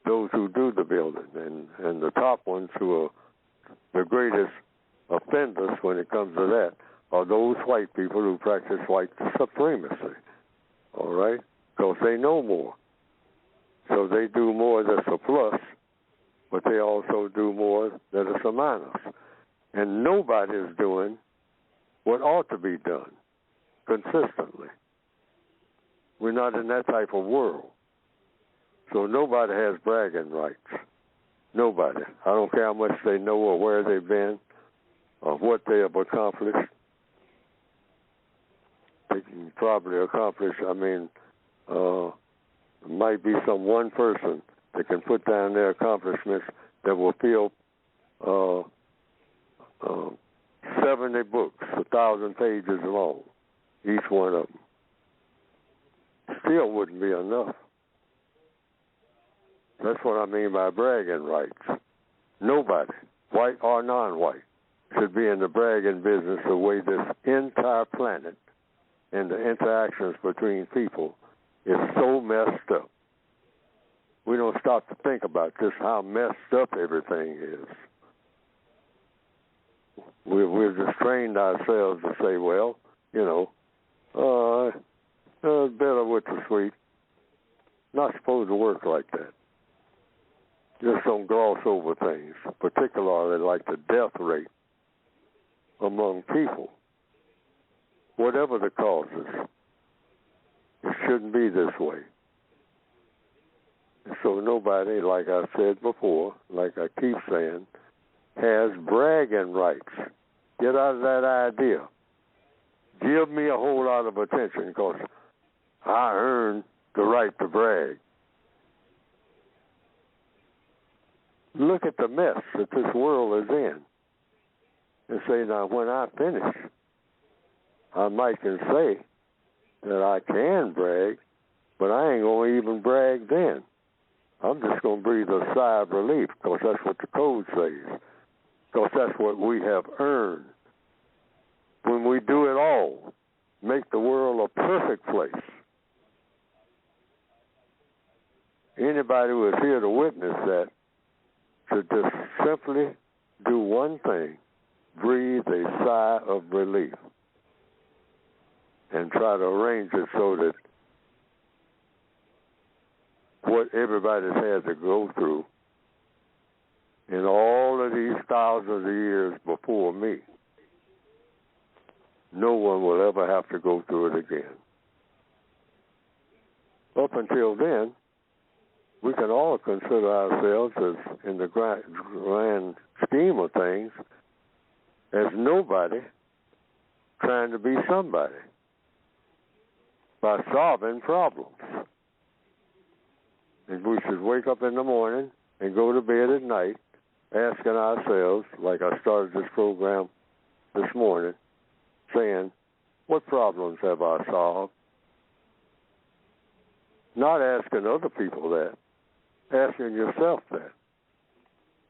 Those who do the building, and the top ones who are the greatest offenders when it comes to that are those white people who practice white supremacy, all right? Because they know more. So they do more that's a plus, but they also do more that is a minus. And nobody's doing what ought to be done consistently. We're not in that type of world. So nobody has bragging rights. Nobody. I don't care how much they know or where they've been or what they have accomplished. They they can probably accomplish. I mean, might be some one person that can put down their accomplishments that will fill 70 books, 1,000 pages long, each one of them. Still wouldn't be enough. That's what I mean by bragging rights. Nobody, white or non-white, should be in the bragging business the way this entire planet and the interactions between people is so messed up. We don't stop to think about just how messed up everything is. We've just trained ourselves to say, well, you know, bitter with the sweet. Not supposed to work like that. Just don't gloss over things, particularly like the death rate among people. Whatever the causes, it shouldn't be this way. So nobody, like I said before, like I keep saying, has bragging rights. Get out of that idea. Give me a whole lot of attention because I earned the right to brag. Look at the mess that this world is in and say, now when I finish, I might can say that I can brag, but I ain't going to even brag then. I'm just going to breathe a sigh of relief because that's what the code says, because that's what we have earned. When we do it all, make the world a perfect place. Anybody who is here to witness that should just simply do one thing, breathe a sigh of relief and try to arrange it so that what everybody's had to go through in all of these thousands of years before me, no one will ever have to go through it again. Up until then, we can all consider ourselves as, in the grand scheme of things, as nobody trying to be somebody by solving problems. And we should wake up in the morning and go to bed at night asking ourselves, like I started this program this morning, saying, what problems have I solved? Not asking other people that, asking yourself that.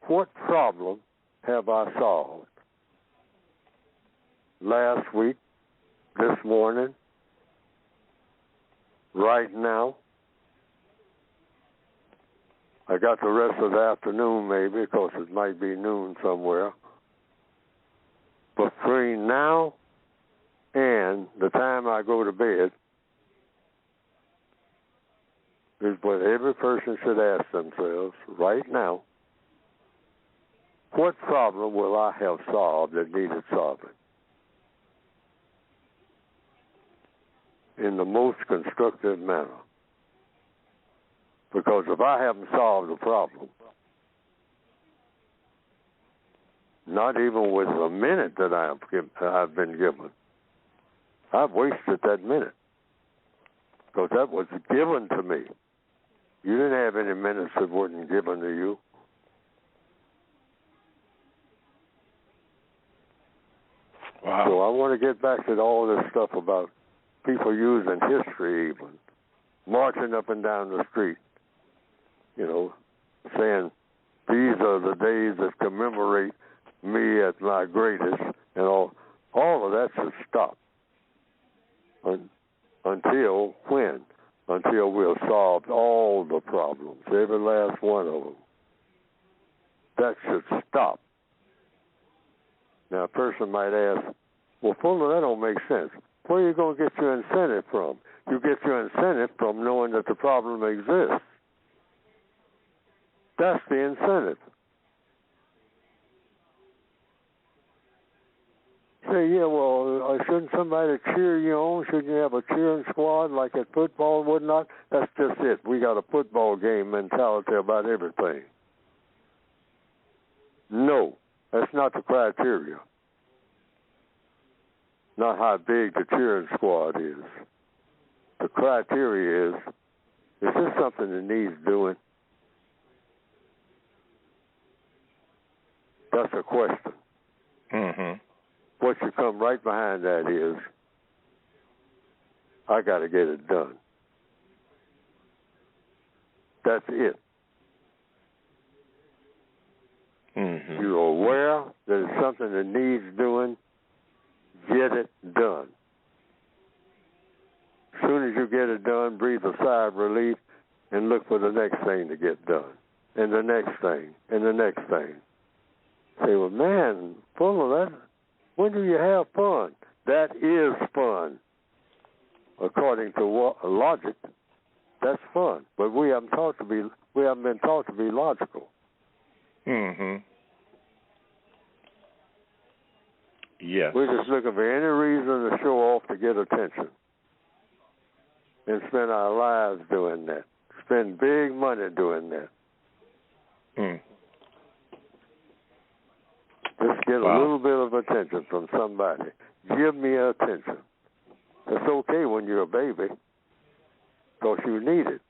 What problem have I solved? Last week, this morning, right now. I got the rest of the afternoon maybe because it might be noon somewhere. But between now and the time I go to bed is what every person should ask themselves right now. What problem will I have solved that needed solving? In the most constructive manner. Because if I haven't solved the problem, not even with a minute that I've been given, I've wasted that minute. Because that was given to me. You didn't have any minutes that weren't given to you. Wow. So I want to get back to all this stuff about people using history even, marching up and down the street, you know, saying, these are the days that commemorate me at my greatest, and all of that should stop. Until when? Until we've solved all the problems, every last one of them. That should stop. Now, a person might ask, well, Fuller, that don't make sense. Where are you going to get your incentive from? You get your incentive from knowing that the problem exists. That's the incentive. Say, yeah, well, shouldn't somebody cheer you on? Shouldn't you have a cheering squad like at football and whatnot? That's just it. We got a football game mentality about everything. No, that's not the criteria. not how big the cheering squad is. The criteria is this something that needs doing? That's a question. Mm-hmm. What should come right behind that is, I got to get it done. That's it. Mm-hmm. You're aware that it's something that needs doing, get it done. As soon as you get it done, breathe a sigh of relief and look for the next thing to get done, and the next thing, and the next thing. Say, well, man, Fuller, when do you have fun? That is fun. According to logic, that's fun. But we haven't been taught to be logical. Mm-hmm. Yes. We're just looking for any reason to show off to get attention. And spend our lives doing that. Spend big money doing that. Mm. Just get a little bit of attention from somebody. Give me attention. It's okay when you're a baby, because you need it.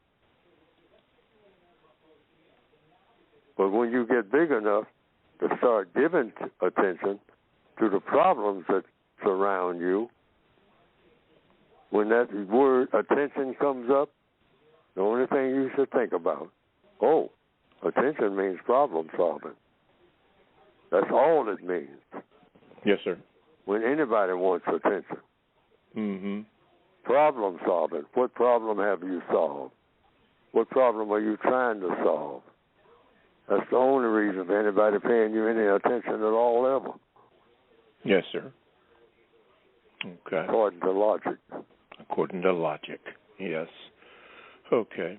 But when you get big enough to start giving attention to the problems that surround you, when that word attention comes up, the only thing you should think about, attention means problem solving. That's all it means. Yes, sir. When anybody wants attention. Mm-hmm. Problem solving. What problem have you solved? What problem are you trying to solve? That's the only reason for anybody paying you any attention at all ever. Yes, sir. Okay. According to logic. According to logic, yes. Okay.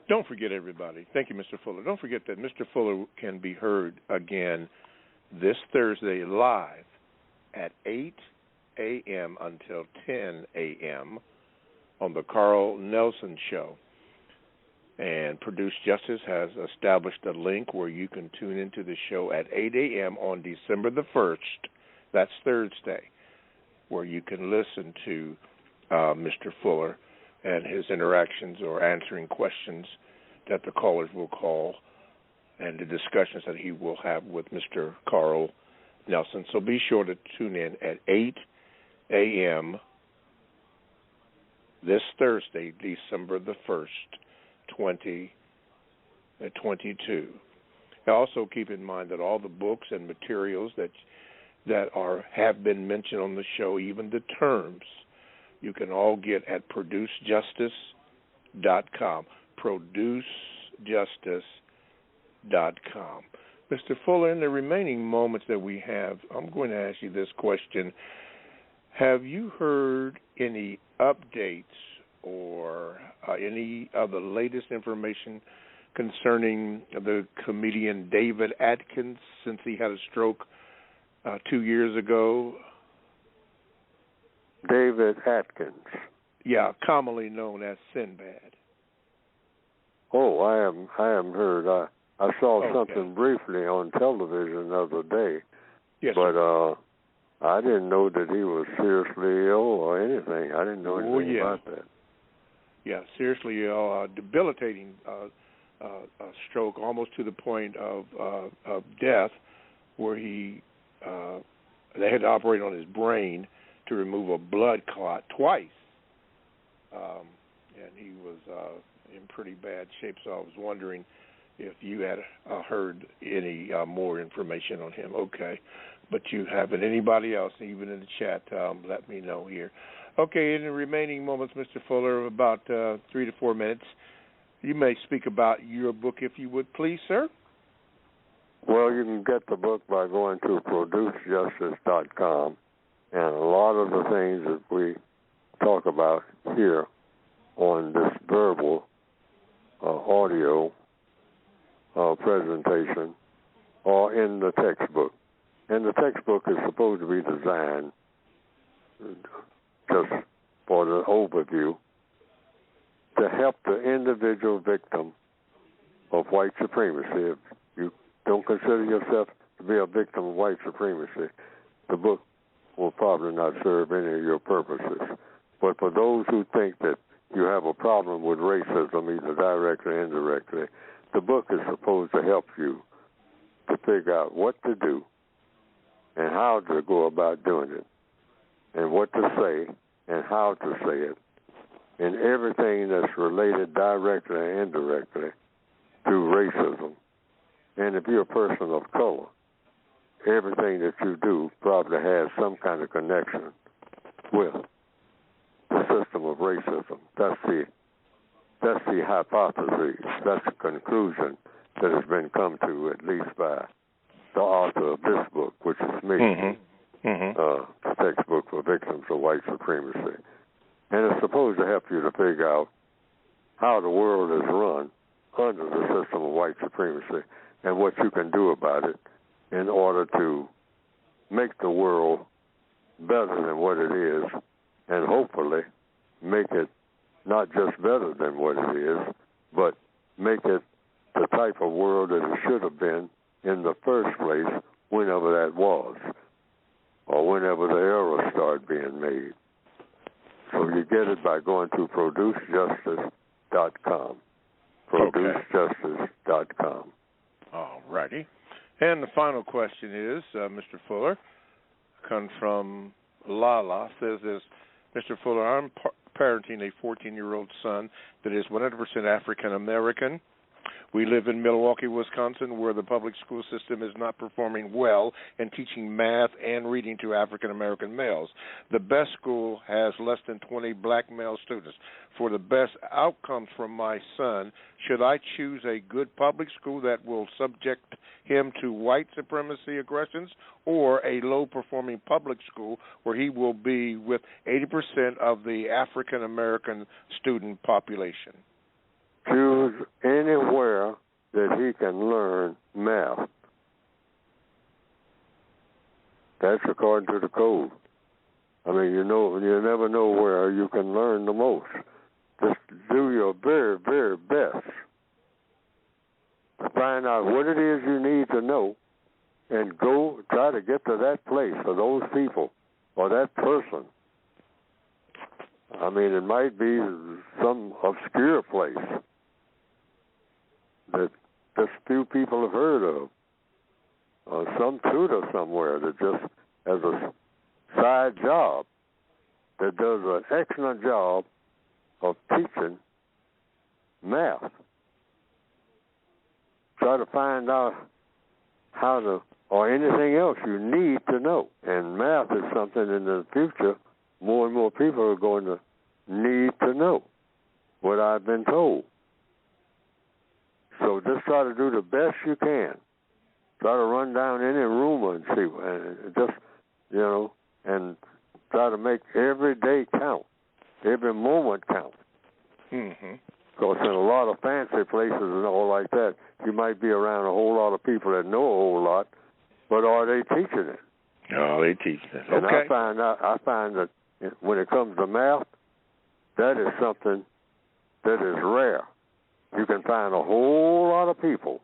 Don't forget, everybody. Thank you, Mr. Fuller. Don't forget that Mr. Fuller can be heard again this Thursday live at 8 a.m. until 10 a.m. on the Carl Nelson Show. And Produced Justice has established a link where you can tune into the show at 8 a.m. on December the 1st. That's Thursday, where you can listen to Mr. Fuller and his interactions or answering questions that the callers will call and the discussions that he will have with Mr. Carl Nelson. So be sure to tune in at 8 a.m. this Thursday, December the 1st, 2022. Also keep in mind that all the books and materials that have been mentioned on the show, even the terms, you can all get at producejustice.com. Producejustice.com. Mr. Fuller, in the remaining moments that we have, I'm going to ask you this question. Have you heard any updates or any of the latest information concerning the comedian David Atkins since he had a stroke 2 years ago? David Atkins. Yeah, commonly known as Sinbad. Oh, I haven't heard. I saw something briefly on television the other day. Yes, but sir. I didn't know that he was seriously ill or anything. I didn't know anything about that. Yeah, seriously ill, debilitating stroke, almost to the point of death, where they had to operate on his brain to remove a blood clot twice, and he was in pretty bad shape. So I was wondering if you had heard any more information on him. Okay, but you haven't. Anybody else, even in the chat, let me know here. Okay, in the remaining moments, Mr. Fuller, about 3 to 4 minutes, you may speak about your book, if you would, please, sir. Well, you can get the book by going to producejustice.com, and a lot of the things that we talk about here on this verbal audio presentation are in the textbook. And the textbook is supposed to be designed just for the overview to help the individual victim of white supremacy. If you don't consider yourself to be a victim of white supremacy, the book will probably not serve any of your purposes. But for those who think that you have a problem with racism, either directly or indirectly, the book is supposed to help you to figure out what to do and how to go about doing it, and what to say and how to say it, and everything that's related directly or indirectly to racism. And if you're a person of color, everything that you do probably has some kind of connection with the system of racism. That's the hypothesis. That's the conclusion that has been come to, at least by the author of this book, which is me, the textbook for victims of white supremacy. And it's supposed to help you to figure out how the world is run under the system of white supremacy and what you can do about it in order to make the world better than what it is, and hopefully make it not just better than what it is, but make it the type of world that it should have been in the first place, whenever that was, or whenever the errors started being made. So you get it by going to producejustice.com. Producejustice.com. All righty. And the final question is, Mr. Fuller, comes from Lala, says this: Mr. Fuller, I'm parenting a 14-year-old son that is 100% African American. We live in Milwaukee, Wisconsin, where the public school system is not performing well in teaching math and reading to African American males. The best school has less than 20 black male students. For the best outcomes for my son, should I choose a good public school that will subject him to white supremacy aggressions, or a low-performing public school where he will be with 80% of the African American student population? Choose anywhere that he can learn math. That's according to the code. I mean, you never know where you can learn the most. Just do your very, very best to find out what it is you need to know, and go try to get to that place for those people or that person. I mean, it might be some obscure place that just few people have heard of, or some tutor somewhere that just has a side job that does an excellent job of teaching math. Try to find out how to, or anything else you need to know. And math is something in the future more and more people are going to need to know, what I've been told. So just try to do the best you can. Try to run down any rumor and see, and just, and try to make every day count, every moment count. Because in a lot of fancy places and all like that, you might be around a whole lot of people that know a whole lot, but are they teaching it? No, they teaching it. And okay. I find that when it comes to math, that is something that is rare. You can find a whole lot of people,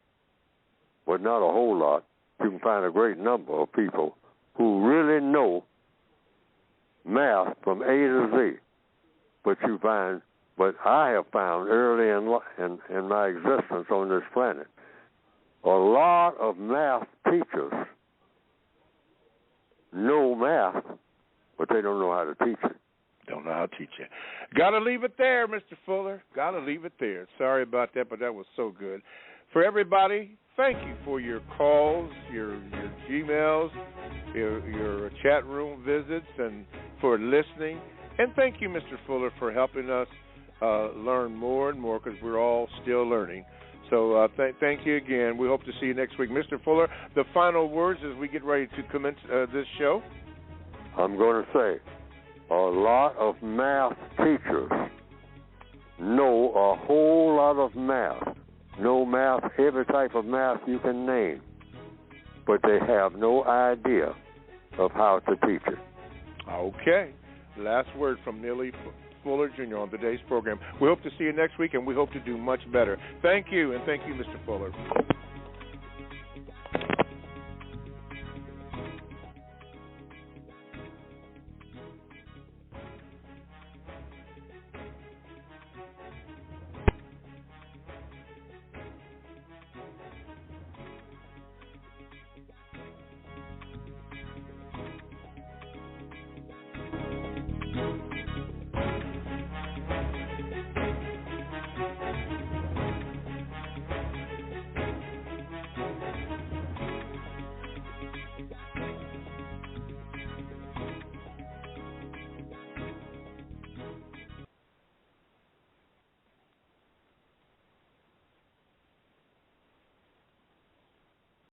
but not a whole lot. You can find a great number of people who really know math from A to Z. But I have found early in my existence on this planet, a lot of math teachers know math, but they don't know how to teach it. Don't know how to teach it. Got to leave it there, Mr. Fuller. Got to leave it there. Sorry about that, but that was so good. For everybody, thank you for your calls, your Gmails, your chat room visits, and for listening. And thank you, Mr. Fuller, for helping us learn more and more, because we're all still learning. So thank you again. We hope to see you next week. Mr. Fuller, the final words as we get ready to commence this show. I'm going to say, a lot of math teachers know a whole lot of math. Know math, every type of math you can name, but they have no idea of how to teach it. Okay. Last word from Neely Fuller Jr. on today's program. We hope to see you next week, and we hope to do much better. Thank you, and thank you, Mr. Fuller.